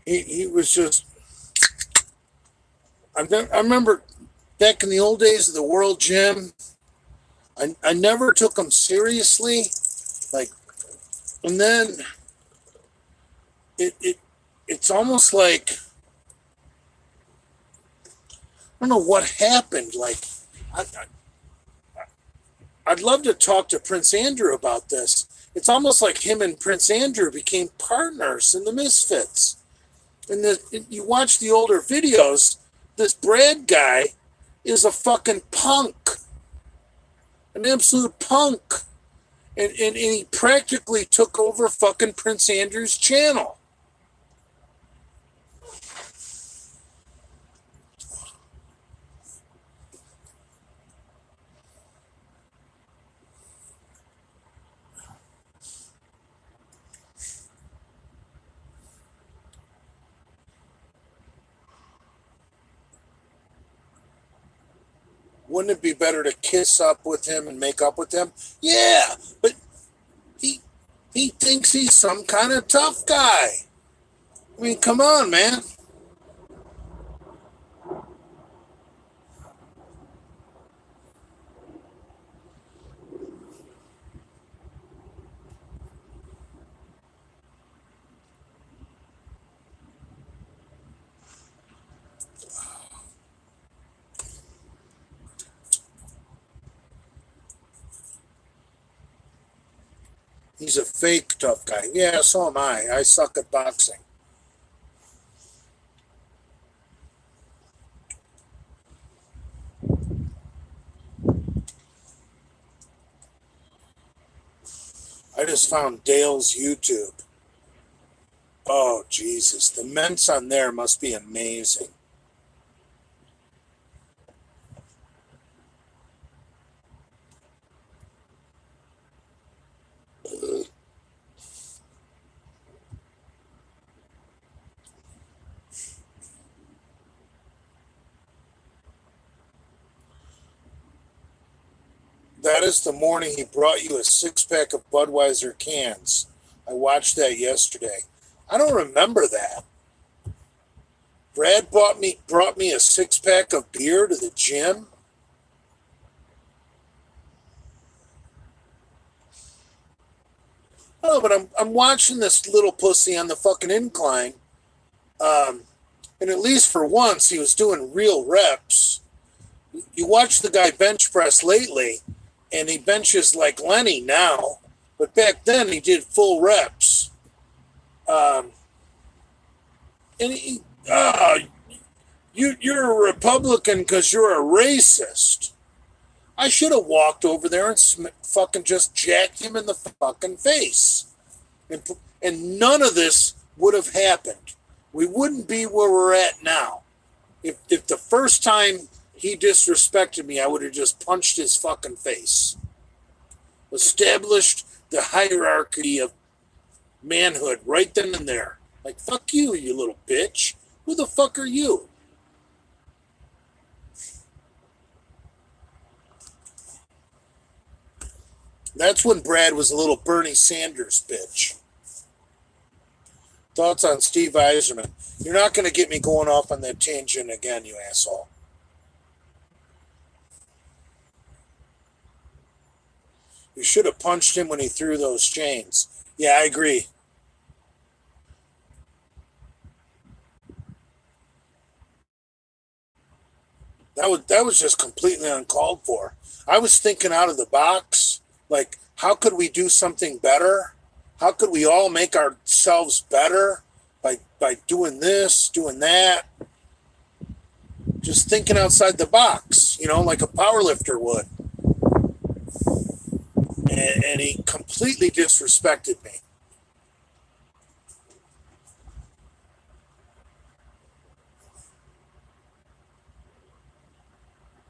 He was just... I remember back in the old days of the World Gym, I never took him seriously. Like, and then it's almost like, I don't know what happened. Like, I'd love to talk to Prince Andrew about this. It's almost like him and Prince Andrew became partners in the Misfits. And you watch the older videos, this Brad guy is a fucking punk, an absolute punk. And he practically took over fucking Prince Andrew's channel. Wouldn't it be better to kiss up with him and make up with him? Yeah, but he thinks he's some kind of tough guy. I mean, come on, man. He's a fake tough guy. Yeah, so am I. I suck at boxing. I just found Dale's YouTube. Oh, Jesus. The mints on there must be amazing. That is the morning he brought you a six-pack of Budweiser cans. I watched that yesterday. I don't remember that. Brad brought me a six-pack of beer to the gym. Oh, but I'm watching this little pussy on the fucking incline. And at least for once, he was doing real reps. You watch the guy bench press lately, and he benches like Lenny now. But back then, he did full reps. And you're a Republican because you're a racist. I should have walked over there and fucking just jacked him in the fucking face. And none of this would have happened. We wouldn't be where we're at now. If the first time he disrespected me, I would have just punched his fucking face. Established the hierarchy of manhood right then and there. Like, fuck you, you little bitch. Who the fuck are you? That's when Brad was a little Bernie Sanders bitch. Thoughts on Steve Eiserman? You're not going to get me going off on that tangent again, you asshole. You should have punched him when he threw those chains. Yeah, I agree. That was just completely uncalled for. I was thinking out of the box. Like, how could we do something better? How could we all make ourselves better by doing this, doing that? Just thinking outside the box, like a powerlifter would. And he completely disrespected me.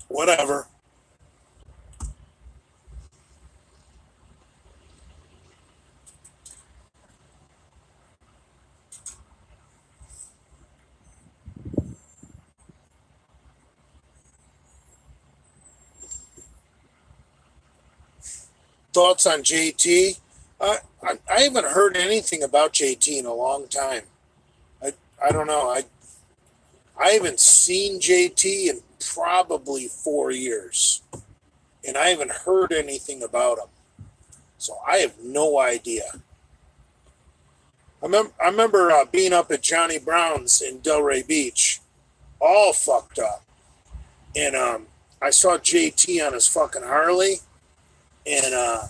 Whatever. Thoughts on JT? I haven't heard anything about JT in a long time. I don't know. I haven't seen JT in probably 4 years. and I haven't heard anything about him. So I have no idea. I remember being up at Johnny Brown's in Delray Beach, all fucked up. And I saw JT on his fucking Harley, and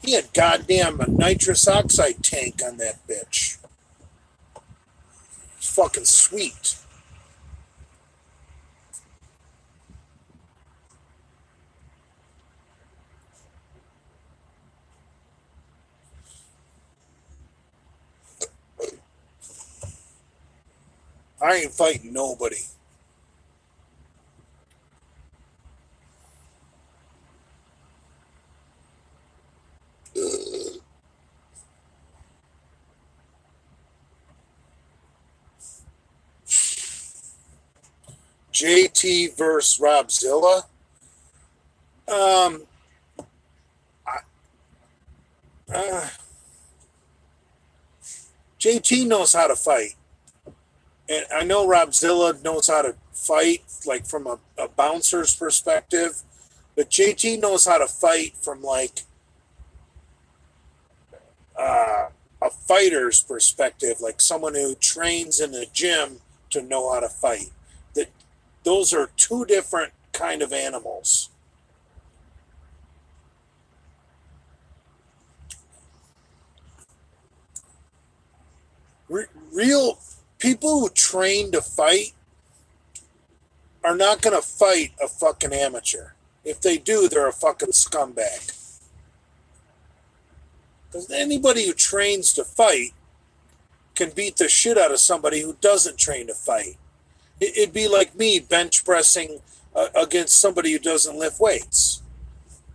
he had goddamn a nitrous oxide tank on that bitch. It's fucking sweet. I ain't fighting nobody. JT versus Robzilla. Um, JT knows how to fight, and I know Robzilla knows how to fight, like from a bouncer's perspective, but JT knows how to fight from like a fighter's perspective, like someone who trains in the gym to know how to fight. That those are two different kind of animals. Real people who train to fight are not going to fight a fucking amateur. If they do, they're a fucking scumbag. Because anybody who trains to fight can beat the shit out of somebody who doesn't train to fight. It'd be like me bench pressing against somebody who doesn't lift weights.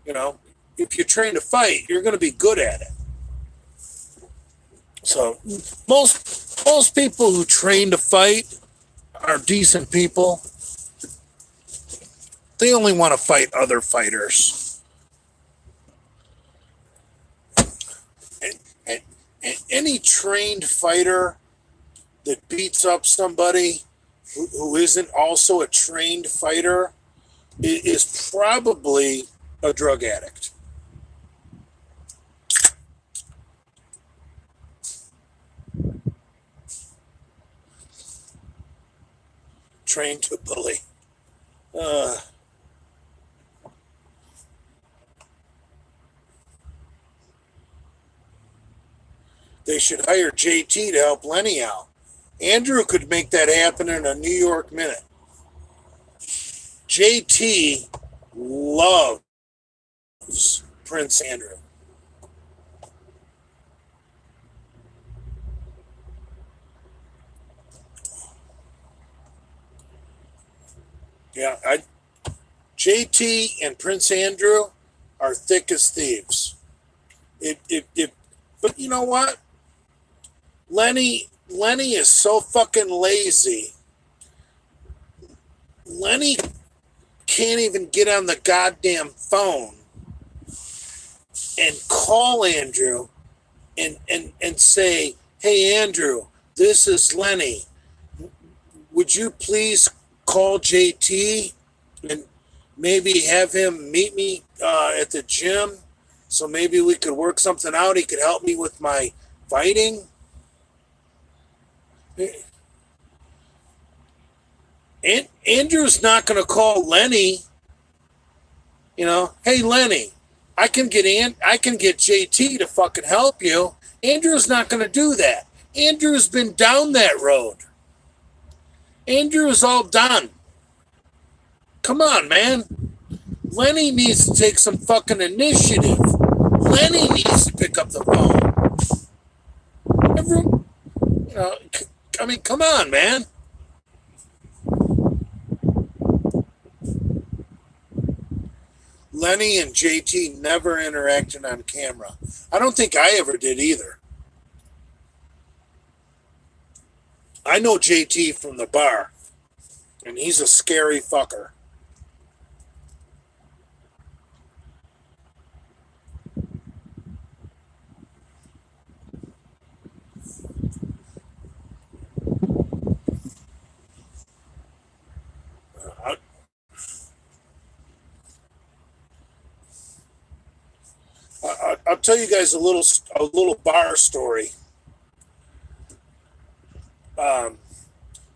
You know, if you train to fight, you're going to be good at it. So most people who train to fight are decent people. They only want to fight other fighters. And any trained fighter that beats up somebody who isn't also a trained fighter is probably a drug addict. Trained to bully. They should hire JT to help Lenny out. Andrew could make that happen in a New York minute. JT loves Prince Andrew. Yeah, JT and Prince Andrew are thick as thieves. But you know what? Lenny is so fucking lazy. Lenny can't even get on the goddamn phone and call Andrew and say, "Hey Andrew, this is Lenny. Would you please call JT and maybe have him meet me at the gym so maybe we could work something out. He could help me with my fighting." And Andrew's not going to call Lenny. You know, "Hey Lenny, I can get JT to fucking help you." Andrew's not going to do that. Andrew's been down that road. Andrew's all done. Come on, man. Lenny needs to take some fucking initiative. Lenny needs to pick up the phone. I mean, come on, man. Lenny and JT never interacted on camera. I don't think I ever did either. I know JT from the bar, and he's a scary fucker. I'll tell you guys a little bar story.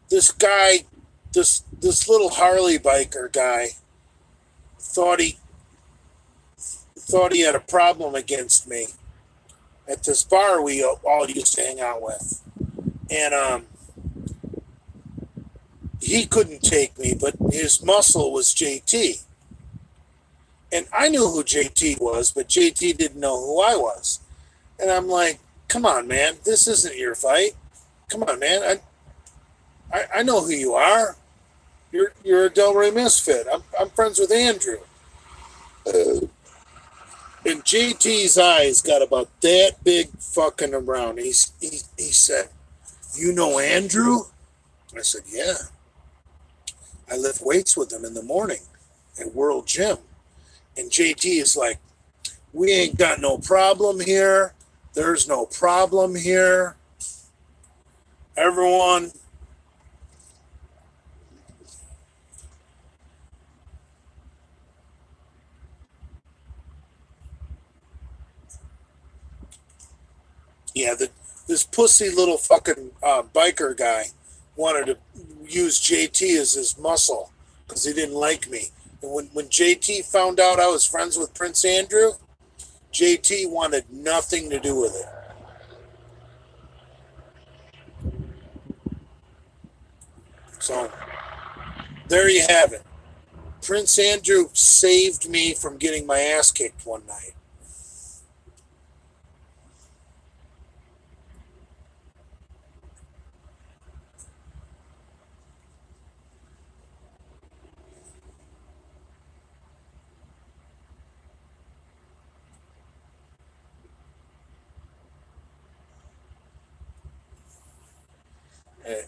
This guy, this little Harley biker guy, thought he had a problem against me at this bar we all used to hang out with, and he couldn't take me, but his muscle was JT. And I knew who JT was, but JT didn't know who I was. And I'm like, come on, man, this isn't your fight. Come on, man. I know who you are. You're a Delray Misfit. I'm friends with Andrew. And JT's eyes got about that big fucking around. He said, you know Andrew? I said, yeah. I lift weights with him in the morning at World Gym. And JT is like, we ain't got no problem here. There's no problem here. Everyone. Yeah, this pussy little fucking biker guy wanted to use JT as his muscle because he didn't like me. And when JT found out I was friends with Prince Andrew, JT wanted nothing to do with it. So, there you have it. Prince Andrew saved me from getting my ass kicked one night.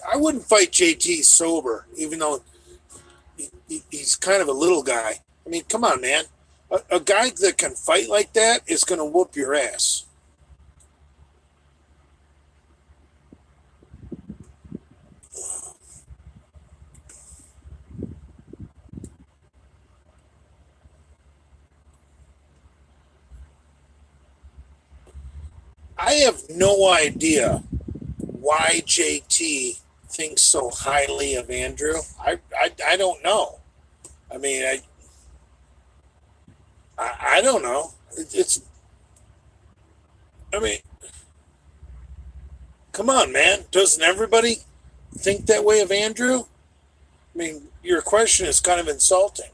I wouldn't fight JT sober, even though he's kind of a little guy. I mean, come on, man. A guy that can fight like that is going to whoop your ass. I have no idea why JT thinks so highly of Andrew. I don't know. I mean, I don't know. I mean, come on, man. Doesn't everybody think that way of Andrew? I mean, your question is kind of insulting.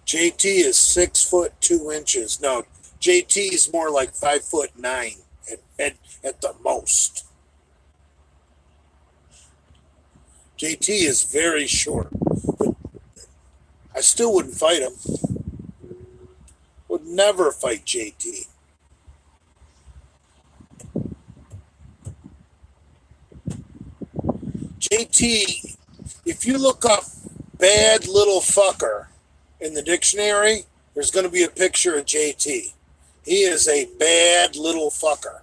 JT is 6'2". No, JT is more like 5'9" at the most. JT is very short, but I still wouldn't fight him. Would never fight JT. JT, if you look up bad little fucker in the dictionary, there's going to be a picture of JT. He is a bad little fucker.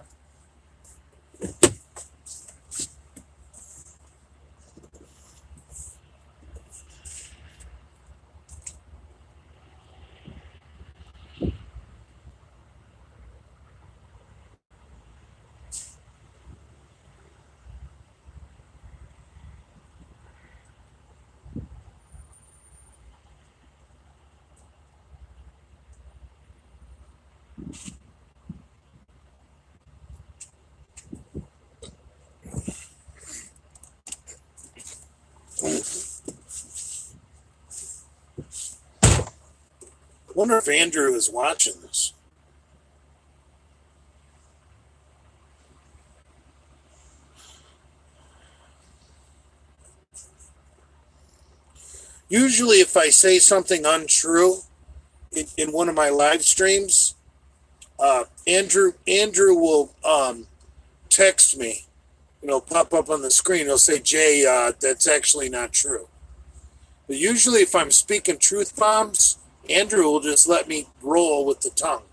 Wonder if Andrew is watching this. Usually if I say something untrue in one of my live streams, Andrew will text me. and it'll pop up on the screen. It'll say, Jay, that's actually not true. But usually if I'm speaking truth bombs, Andrew will just let me roll with the tongue.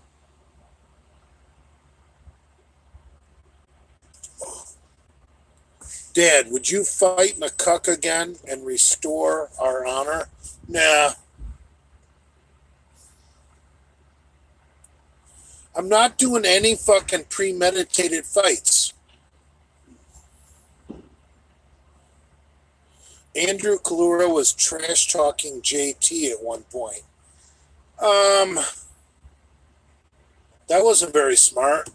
Dad, would you fight McCuck again and restore our honor? Nah. I'm not doing any fucking premeditated fights. Andrew Kalura was trash talking JT at one point. That wasn't very smart.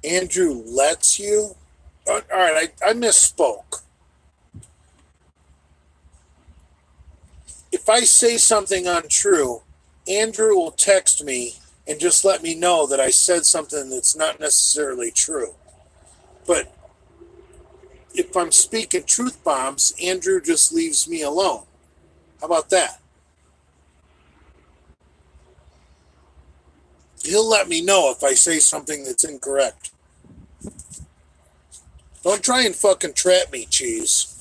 Andrew lets you? All right, I misspoke. If I say something untrue, Andrew will text me and just let me know that I said something that's not necessarily true. But if I'm speaking truth bombs, Andrew just leaves me alone. How about that? He'll let me know if I say something that's incorrect. Don't try and fucking trap me, Cheese.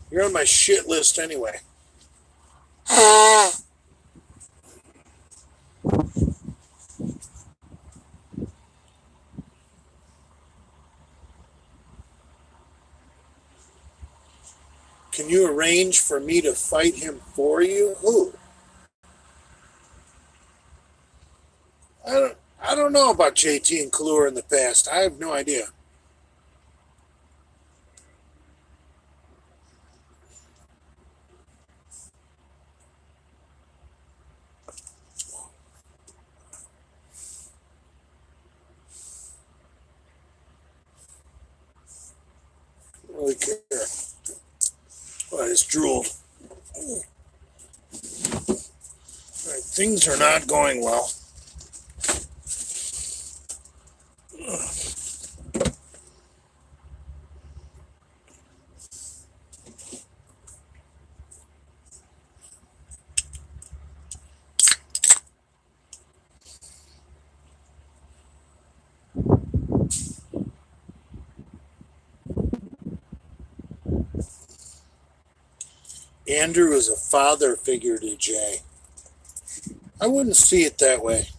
You're on my shit list anyway. Can you arrange for me to fight him for you? Who? I don't know about JT and Kalura in the past. I have no idea. I don't really care. Oh, I just drooled. All right, things are not going well. Andrew is a father figure to Jay. I wouldn't see it that way.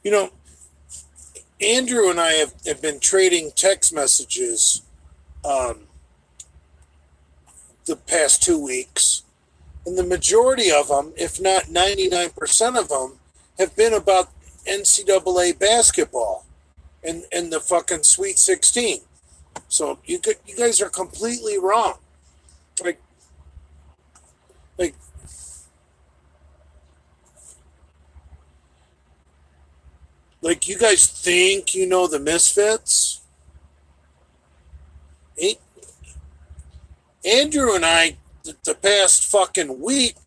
You know, Andrew and I have been trading text messages the past 2 weeks. And the majority of them, if not 99% of them, have been about NCAA basketball and the fucking Sweet 16. So you guys are completely wrong. Like, like, like you guys think you know the Misfits? Andrew and I, the past fucking week,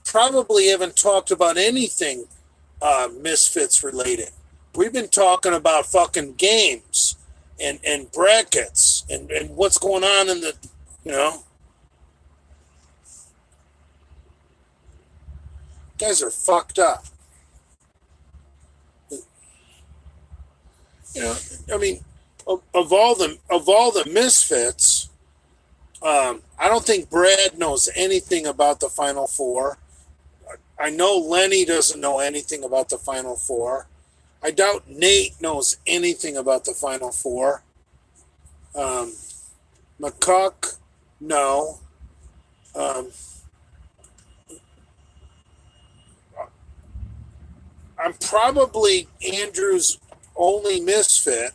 probably haven't talked about anything Misfits related. We've been talking about fucking games and brackets and what's going on in the, you know. Guys are fucked up. You know, I mean, of all the Misfits, I don't think Brad knows anything about the Final Four. I know Lenny doesn't know anything about the Final Four. I doubt Nate knows anything about the Final Four. McCuck, no. I'm probably Andrew's only misfit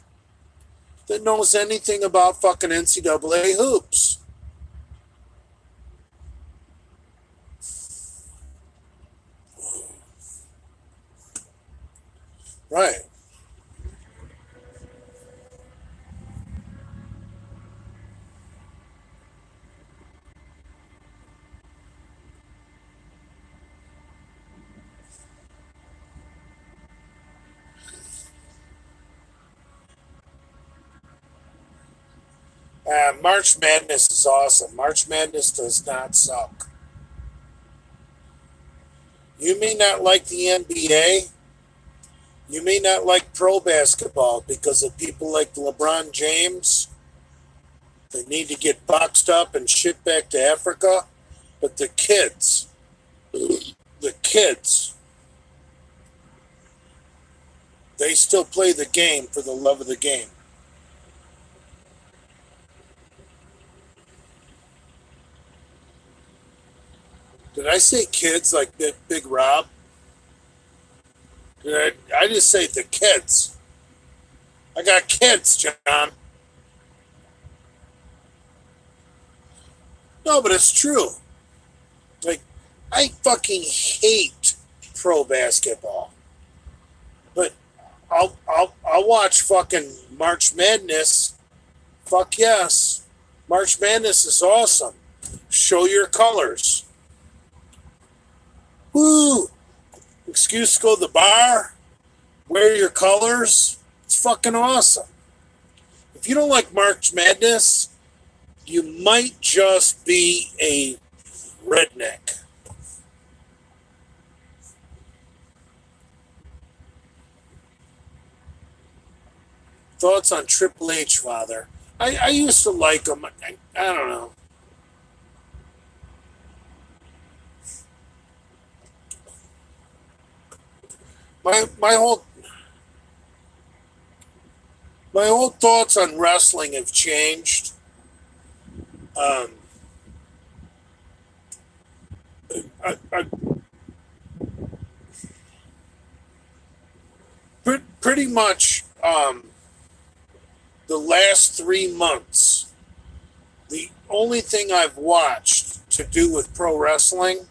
that knows anything about fucking NCAA hoops. Right. March Madness is awesome. March Madness does not suck. You may not like the NBA. You may not like pro basketball because of people like LeBron James that need to get boxed up and shipped back to Africa. But the kids, they still play the game for the love of the game. Did I say kids like Big Rob? I just say the kids. I got kids, John. No, but it's true. Like, I fucking hate pro basketball. But I'll watch fucking March Madness. Fuck yes. March Madness is awesome. Show your colors. Woo! Excuse to go to the bar. Wear your colors. It's fucking awesome. If you don't like March Madness, you might just be a redneck. Thoughts on Triple H, Father? I used to like him. I don't know. My whole thoughts on wrestling have changed. Um, I pretty much the last 3 months, the only thing I've watched to do with pro wrestling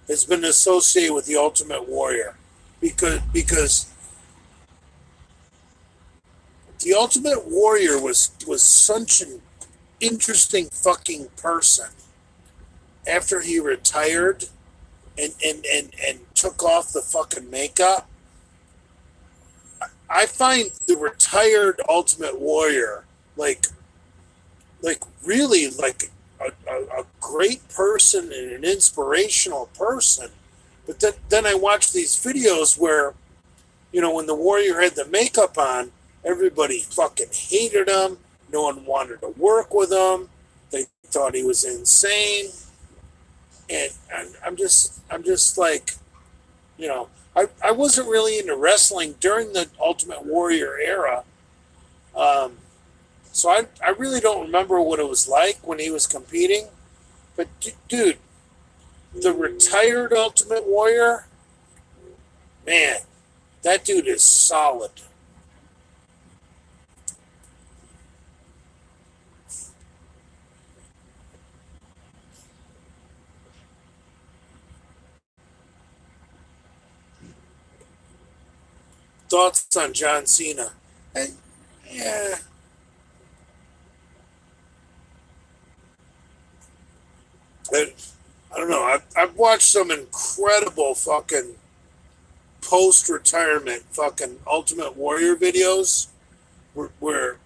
has been associated with the Ultimate Warrior, because the Ultimate Warrior was such an interesting fucking person after he retired and took off the fucking makeup. I find the retired Ultimate Warrior like really like a great person and an inspirational person. But then I watch these videos where, when the Warrior had the makeup on, everybody fucking hated him. No one wanted to work with him. They thought he was insane. And I'm just like, I wasn't really into wrestling during the Ultimate Warrior era. So I really don't remember what it was like when he was competing. But dude, the retired Ultimate Warrior, man, that dude is solid. Thoughts on John Cena? And, yeah, I, I don't know. I've watched some incredible fucking post-retirement fucking Ultimate Warrior videos where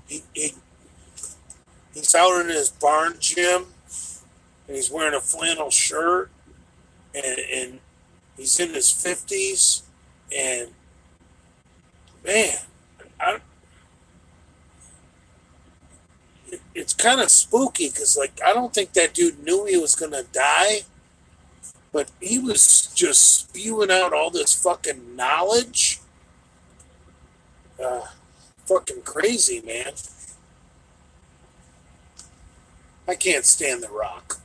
he he's out in his barn gym and he's wearing a flannel shirt and he's in his 50s and man, I, it's kind of spooky because like I don't think that dude knew he was gonna die, but he was just spewing out all this fucking knowledge. Uh, Fucking crazy, man. I can't stand The Rock.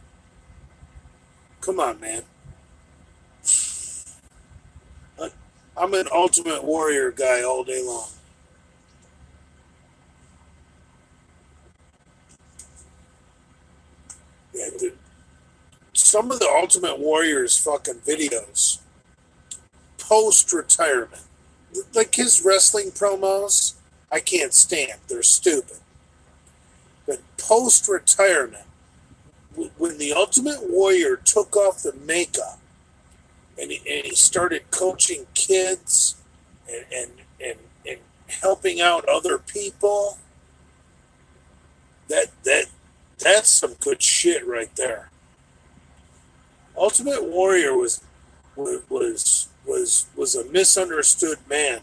Come on, man. I'm an Ultimate Warrior guy all day long. Yeah, dude. Some of the Ultimate Warrior's fucking videos post retirement, like his wrestling promos, I can't stand. They're stupid. But post retirement, when the Ultimate Warrior took off the makeup and he started coaching kids and, and, and helping out other people, That that's some good shit right there. Ultimate Warrior was a misunderstood man,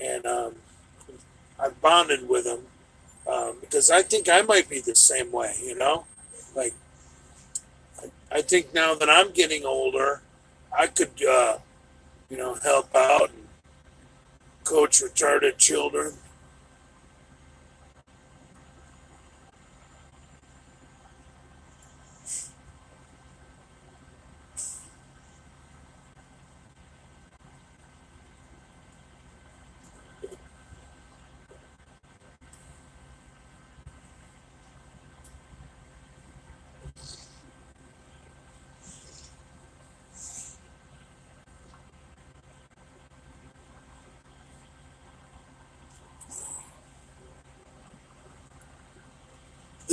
and I bonded with him because I think I might be the same way. Like I think now that I'm getting older, I could help out and coach retarded children.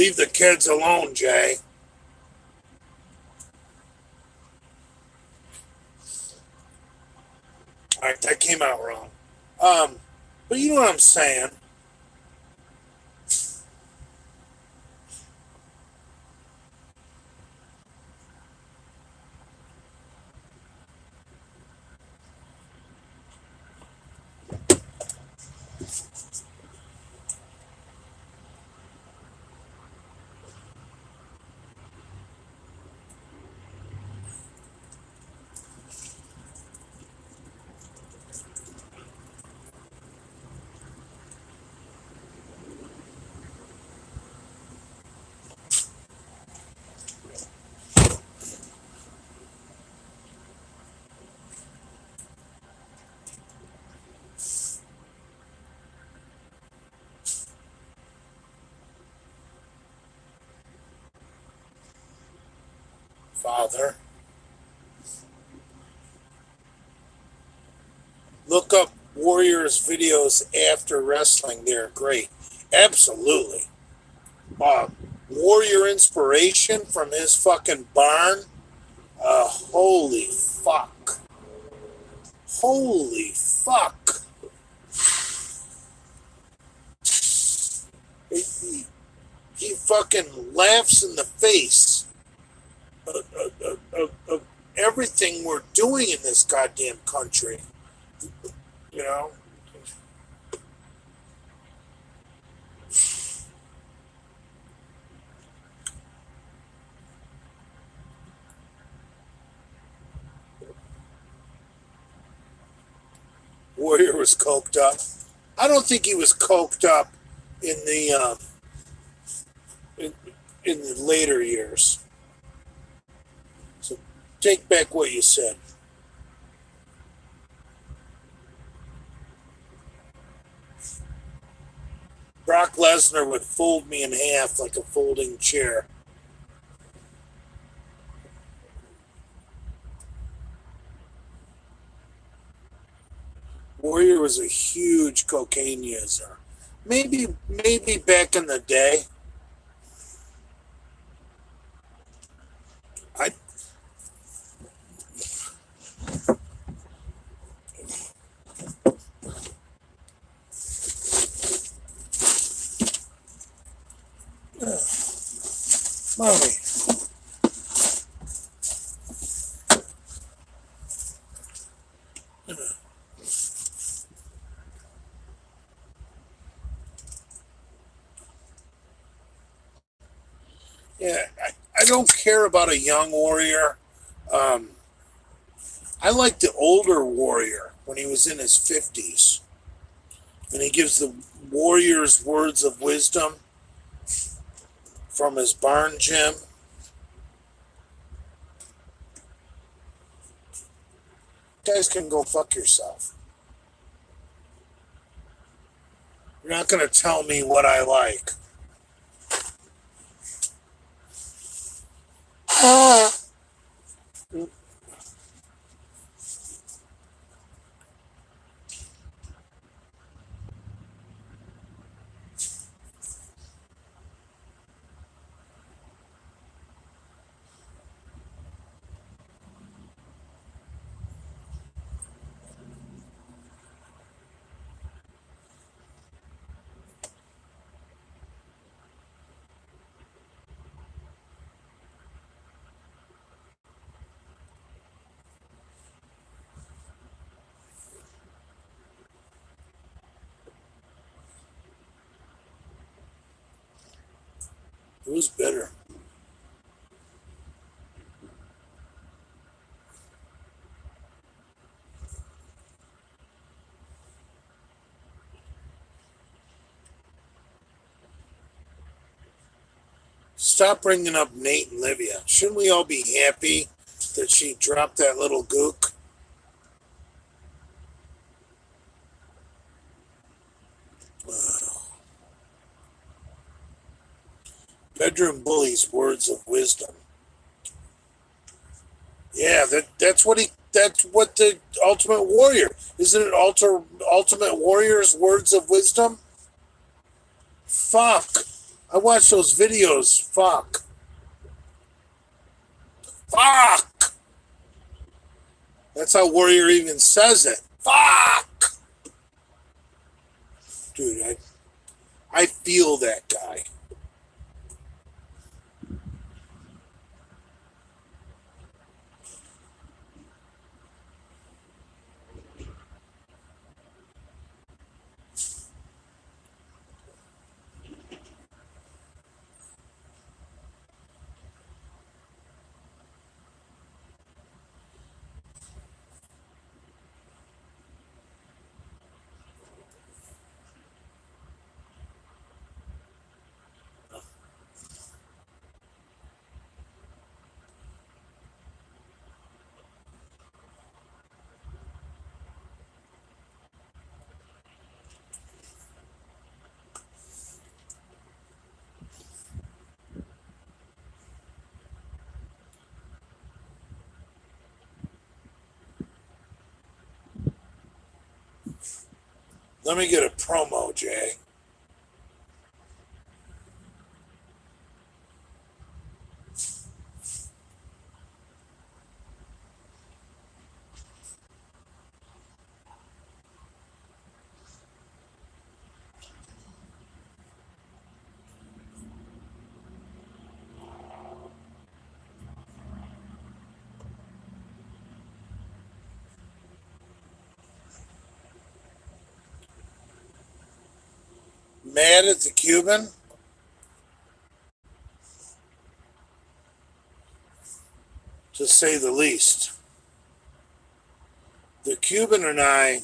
Leave the kids alone, Jay. All right, that came out wrong. But you know what I'm saying. Father, look up Warriors videos after wrestling. They're great. Absolutely. Uh, Warrior inspiration from his fucking barn. Holy fuck. Holy fuck. He fucking laughs in the face of everything we're doing in this goddamn country. You know? Warrior was coked up. I don't think he was coked up in the in, in the later years. So take back what you said. Brock Lesnar would fold me in half like a folding chair. Warrior was a huge cocaine user. Maybe back in the day. I Mommy. Yeah, I don't care about a young warrior. Um, I like the older warrior when he was in his 50s. And he gives the warriors words of wisdom from his barn gym. You guys can go fuck yourself. You're not going to tell me what I like. Who's bitter? Stop bringing up Nate and Livia. Shouldn't we all be happy that she dropped that little gook? Bedroom bullies, words of wisdom. Yeah, that's what the Ultimate Warrior, isn't it? Ultimate Warrior's words of wisdom. Fuck, I watched those videos. Fuck. Fuck. That's how Warrior even says it. Fuck. Dude, I feel that guy. Let me get a promo, Jay. Mad at the Cuban? To say the least. The Cuban and I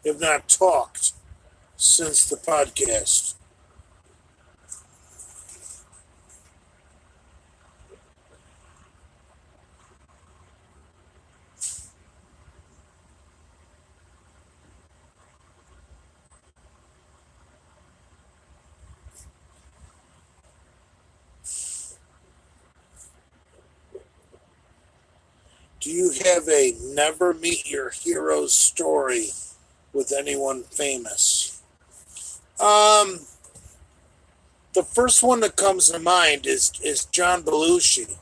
have not talked since the podcast. Do you have a never meet your heroes story with anyone famous? The first one that comes to mind is John Belushi,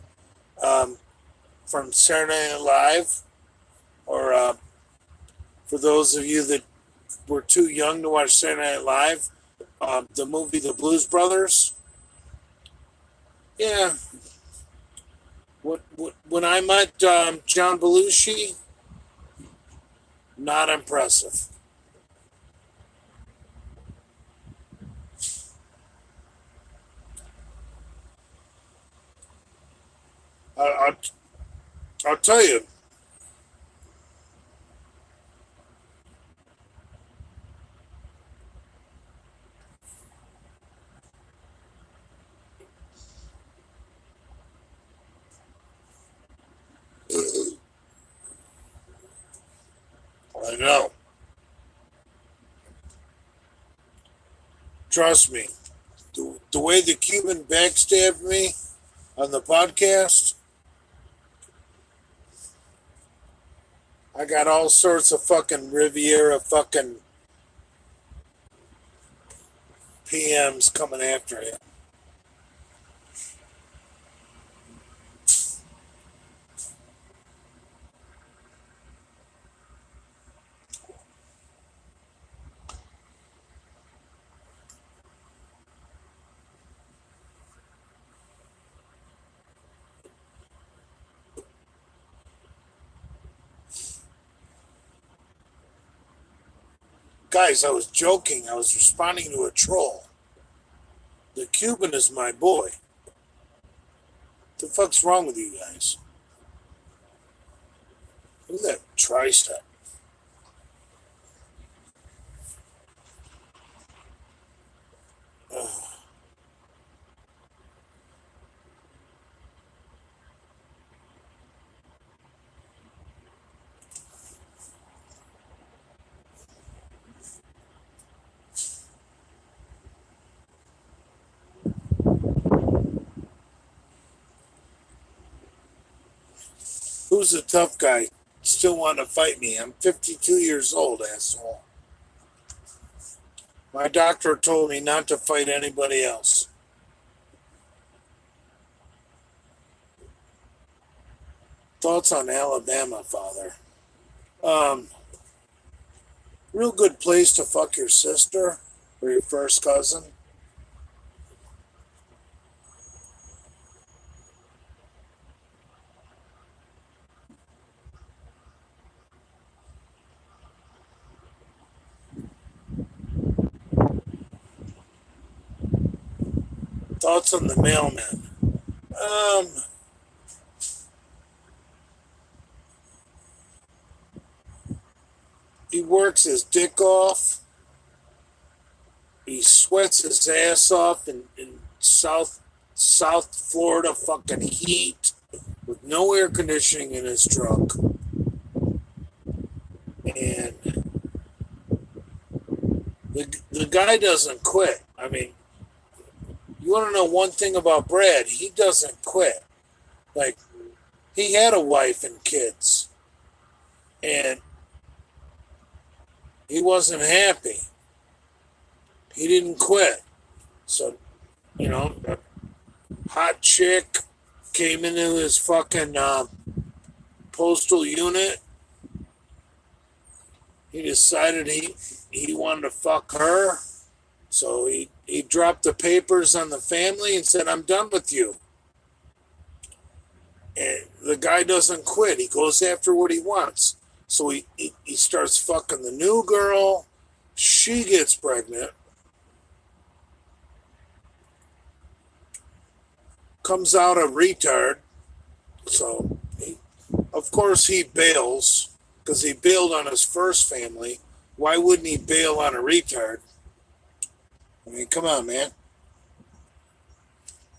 um, from Saturday Night Live, or for those of you that were too young to watch Saturday Night Live, the movie The Blues Brothers. Yeah, when I met John Belushi, not impressive. I, I, I'll tell you. I know. Trust me. The way the Cuban backstabbed me on the podcast, I got all sorts of fucking Riviera fucking PMs coming after him. Guys, I was joking. I was responding to a troll. The Cuban is my boy. What the fuck's wrong with you guys? Look at that tricep. Ugh. Who's the tough guy? Still want to fight me? I'm 52 years old, asshole. My doctor told me not to fight anybody else. Thoughts on Alabama, Father? Um, Real good place to fuck your sister or your first cousin. Thoughts on the mailman? Um, he works his dick off. He sweats his ass off in South Florida fucking heat with no air conditioning in his truck. And the guy doesn't quit. I mean, you want to know one thing about Brad? He doesn't quit. Like, he had a wife and kids, and he wasn't happy. He didn't quit. So, a hot chick came into his fucking postal unit. He decided he wanted to fuck her. So he dropped the papers on the family and said, I'm done with you. And the guy doesn't quit. He goes after what he wants. So he starts fucking the new girl. She gets pregnant. Comes out a retard. So, of course, he bails because he bailed on his first family. Why wouldn't he bail on a retard? I mean, come on, man.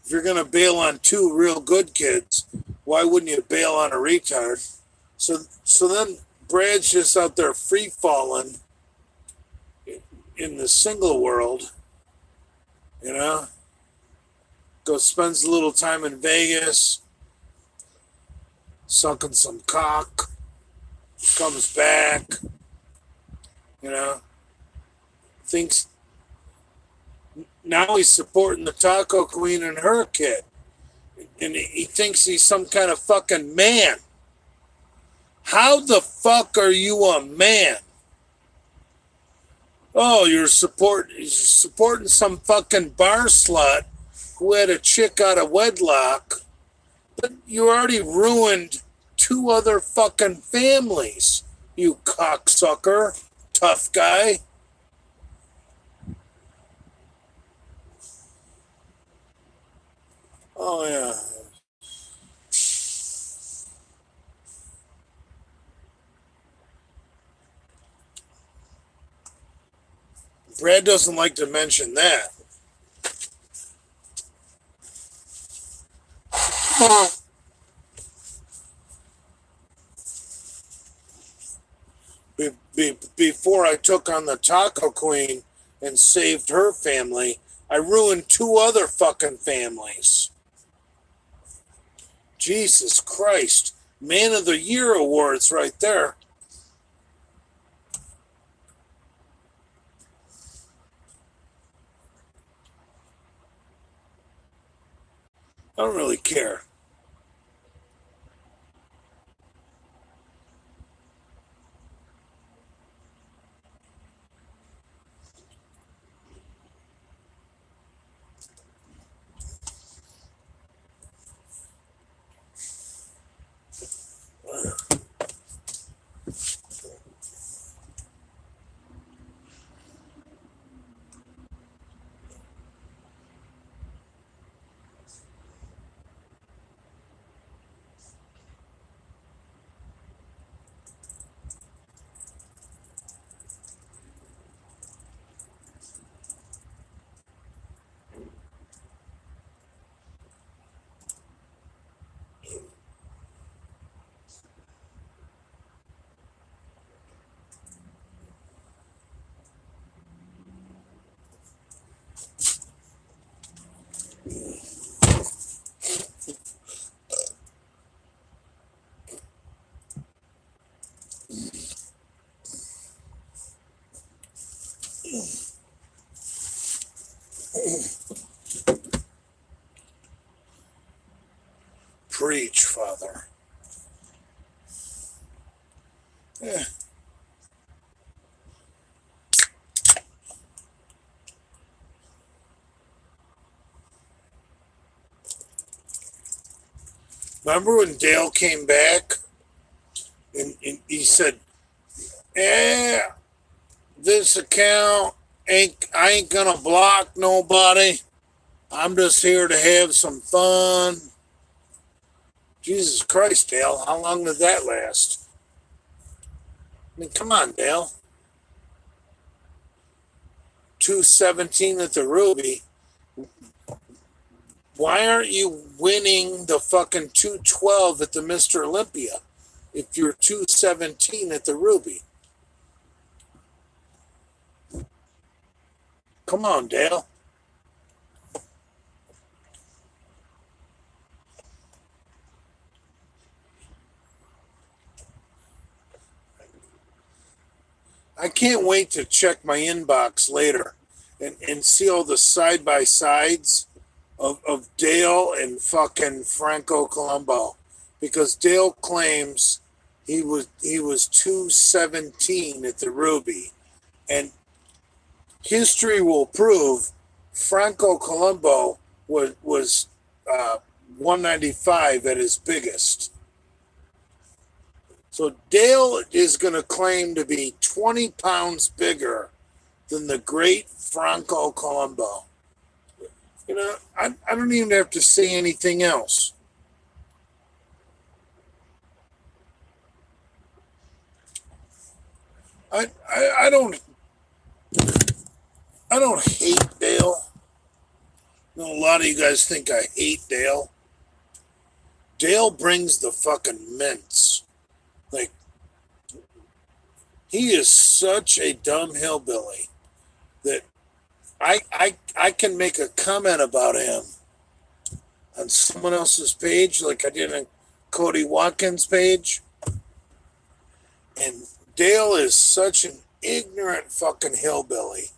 If you're going to bail on two real good kids, why wouldn't you bail on a retard? So then Brad's just out there free falling in the single world, Goes spends a little time in Vegas, sucking some cock, comes back, thinks now he's supporting the Taco Queen and her kid. And he thinks he's some kind of fucking man. How the fuck are you a man? Oh, you're supporting some fucking bar slut who had a chick out of wedlock, but you already ruined two other fucking families, you cocksucker, tough guy. Oh, yeah. Brad doesn't like to mention that. Before I took on the Taco Queen and saved her family, I ruined two other fucking families. Jesus Christ. Man of the Year awards right there. I don't really care. Preach, Father. Yeah. Remember when Dale came back and he said, "Yeah, this account I ain't gonna block nobody. I'm just here to have some fun." Jesus Christ, Dale, how long did that last? I mean, come on, Dale. 217 at the Ruby. Why aren't you winning the fucking 212 at the Mr. Olympia if you're 217 at the Ruby? Come on, Dale. I can't wait to check my inbox later and see all the side by sides of Dale and fucking Franco Colombo, because Dale claims he was 217 at the Ruby, and history will prove Franco Colombo was 195 at his biggest. So Dale is going to claim to be 20 pounds bigger than the great Franco Colombo. You know, I don't even have to say anything else. I don't hate Dale. I know a lot of you guys think I hate Dale. Dale brings the fucking mints. Like, he is such a dumb hillbilly that I can make a comment about him on someone else's page, like I did on Cody Watkins' page. And Dale is such an ignorant fucking hillbilly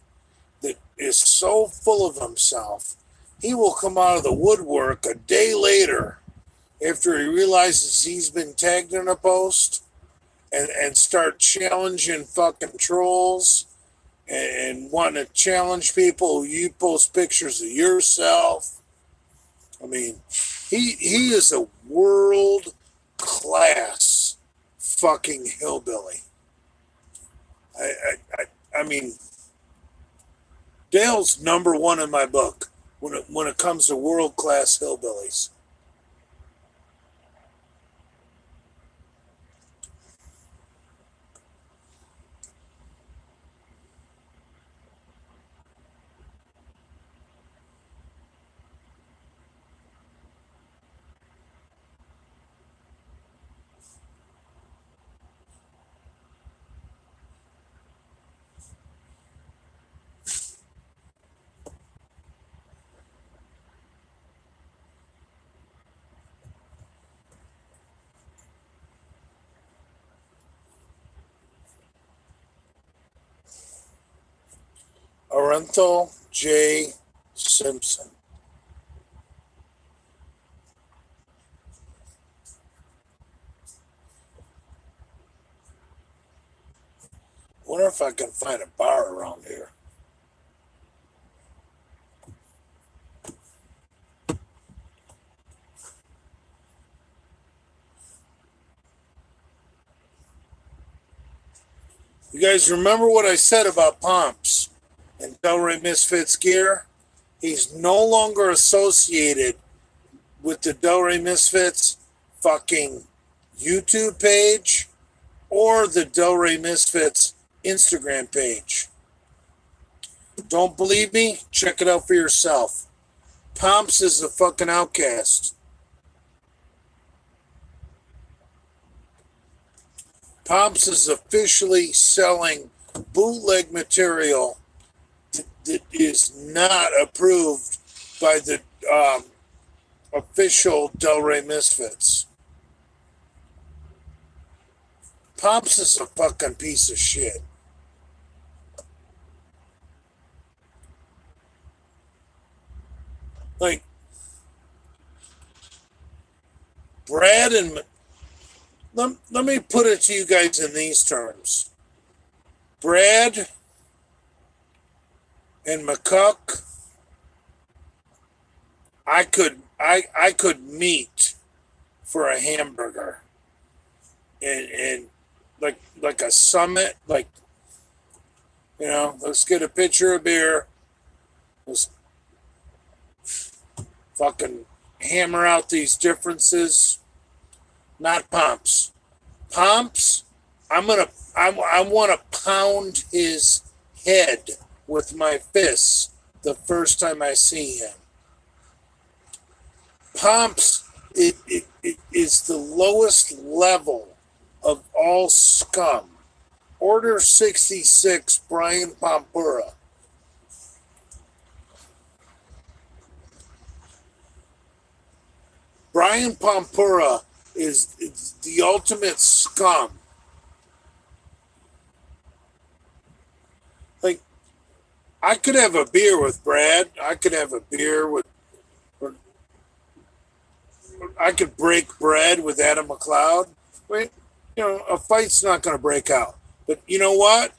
that is so full of himself. He will come out of the woodwork a day later after he realizes he's been tagged in a post and start challenging fucking trolls and want to challenge people. You post pictures of yourself. I mean, he is a world class fucking hillbilly. I mean, Dale's number one in my book when it comes to world class hillbillies. Arenthal J. Simpson. Wonder if I can find a bar around here. You guys remember what I said about Pomps and Delray Misfits gear? He's no longer associated with the Delray Misfits fucking YouTube page or the Delray Misfits Instagram page. Don't believe me? Check it out for yourself. Pomps is a fucking outcast. Pomps is officially selling bootleg material that is not approved by the official Delray Misfits. Pomps is a fucking piece of shit. Like Brad and let me put it to you guys in these terms. Brad and McCuck, I could meet for a hamburger and like a summit, like, you know, let's get a pitcher of beer, let's fucking hammer out these differences. Not Pomps. Pomps, I want to pound his head with my fists the first time I see him. Pomps, it is the lowest level of all scum. Order 66, Brian Pompura. Brian Pompura is the ultimate scum. Like, I could have a beer with Brad. I could have a beer with, I could break bread with Adam McLeod. Wait, you know, a fight's not going to break out. But you know what?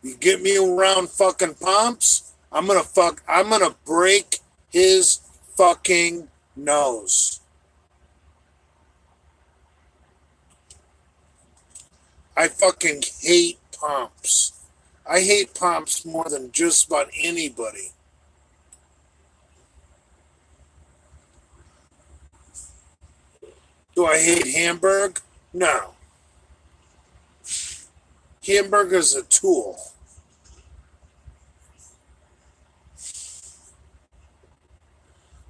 You get me around fucking Pomps, I'm gonna break his fucking nose. I fucking hate Pomps. I hate Pomps more than just about anybody. Do I hate Hamburg? No. Hamburg is a tool.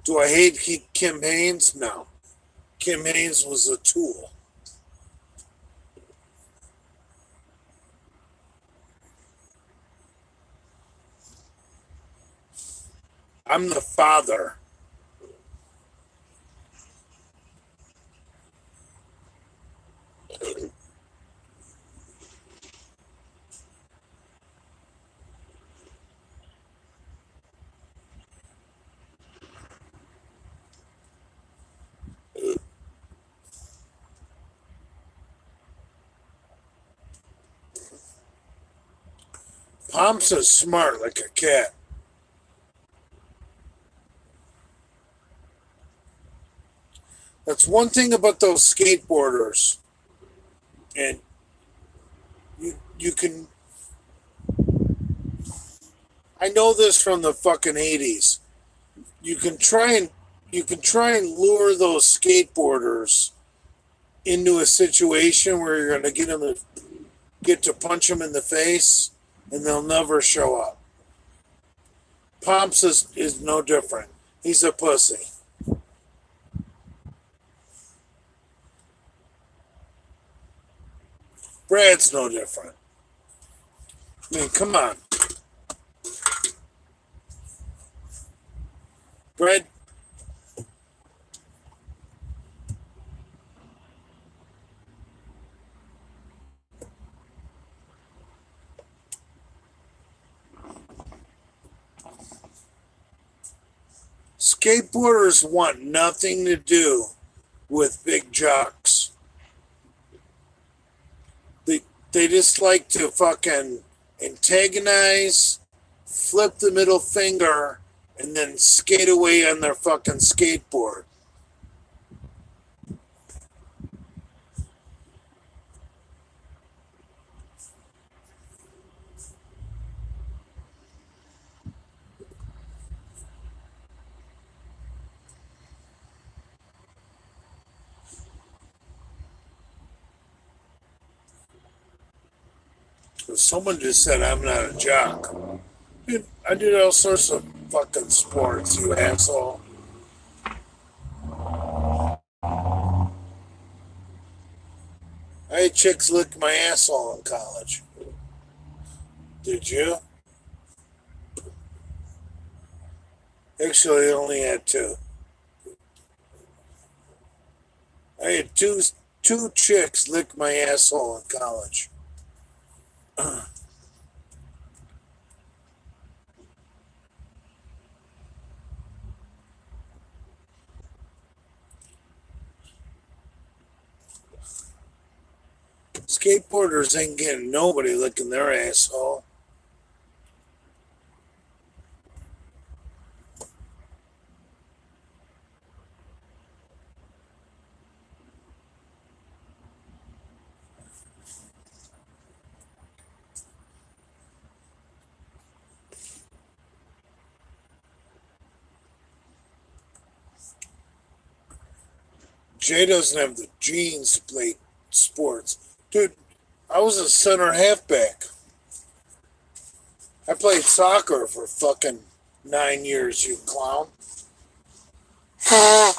Do I hate Kim Haynes? No. Kim Haynes was a tool. I'm the father. Pomps is smart like a cat. That's one thing about those skateboarders. And you can, I know this from the fucking 80s. You can try and lure those skateboarders into a situation where you're going to get to punch them in the face and they'll never show up. Pomps is no different. He's a pussy. Brad's no different. I mean, come on. Brad, skateboarders want nothing to do with big jocks. They just like to fucking antagonize, flip the middle finger, and then skate away on their fucking skateboard. Someone just said I'm not a jock. Dude, I did all sorts of fucking sports, you asshole. I had chicks lick my asshole in college. Did you? Actually, I only had two. I had two chicks lick my asshole in college. Skateboarders ain't getting nobody licking their asshole. Jay doesn't have the genes to play sports. Dude, I was a center halfback. I played soccer for fucking 9 years, you clown. I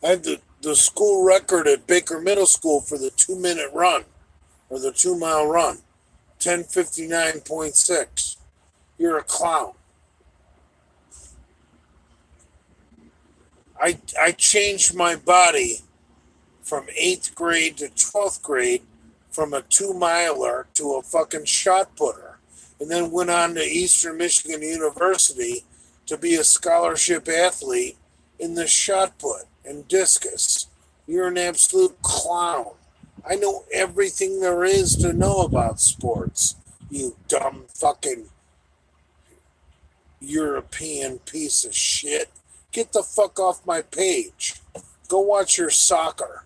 had the school record at Baker Middle School for the 2 minute run or the 2 mile run. 10:59.6. You're a clown. I changed my body from 8th grade to 12th grade from a 2 miler to a fucking shot putter. And then went on to Eastern Michigan University to be a scholarship athlete in the shot put and discus. You're an absolute clown. I know everything there is to know about sports. You dumb fucking European piece of shit. Get the fuck off my page. Go watch your soccer,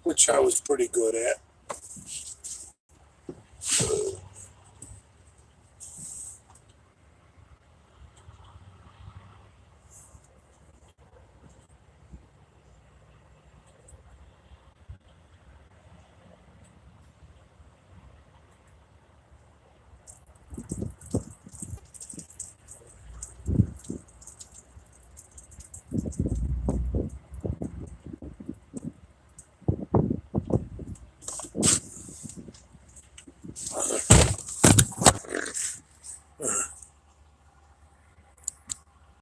which I was pretty good at.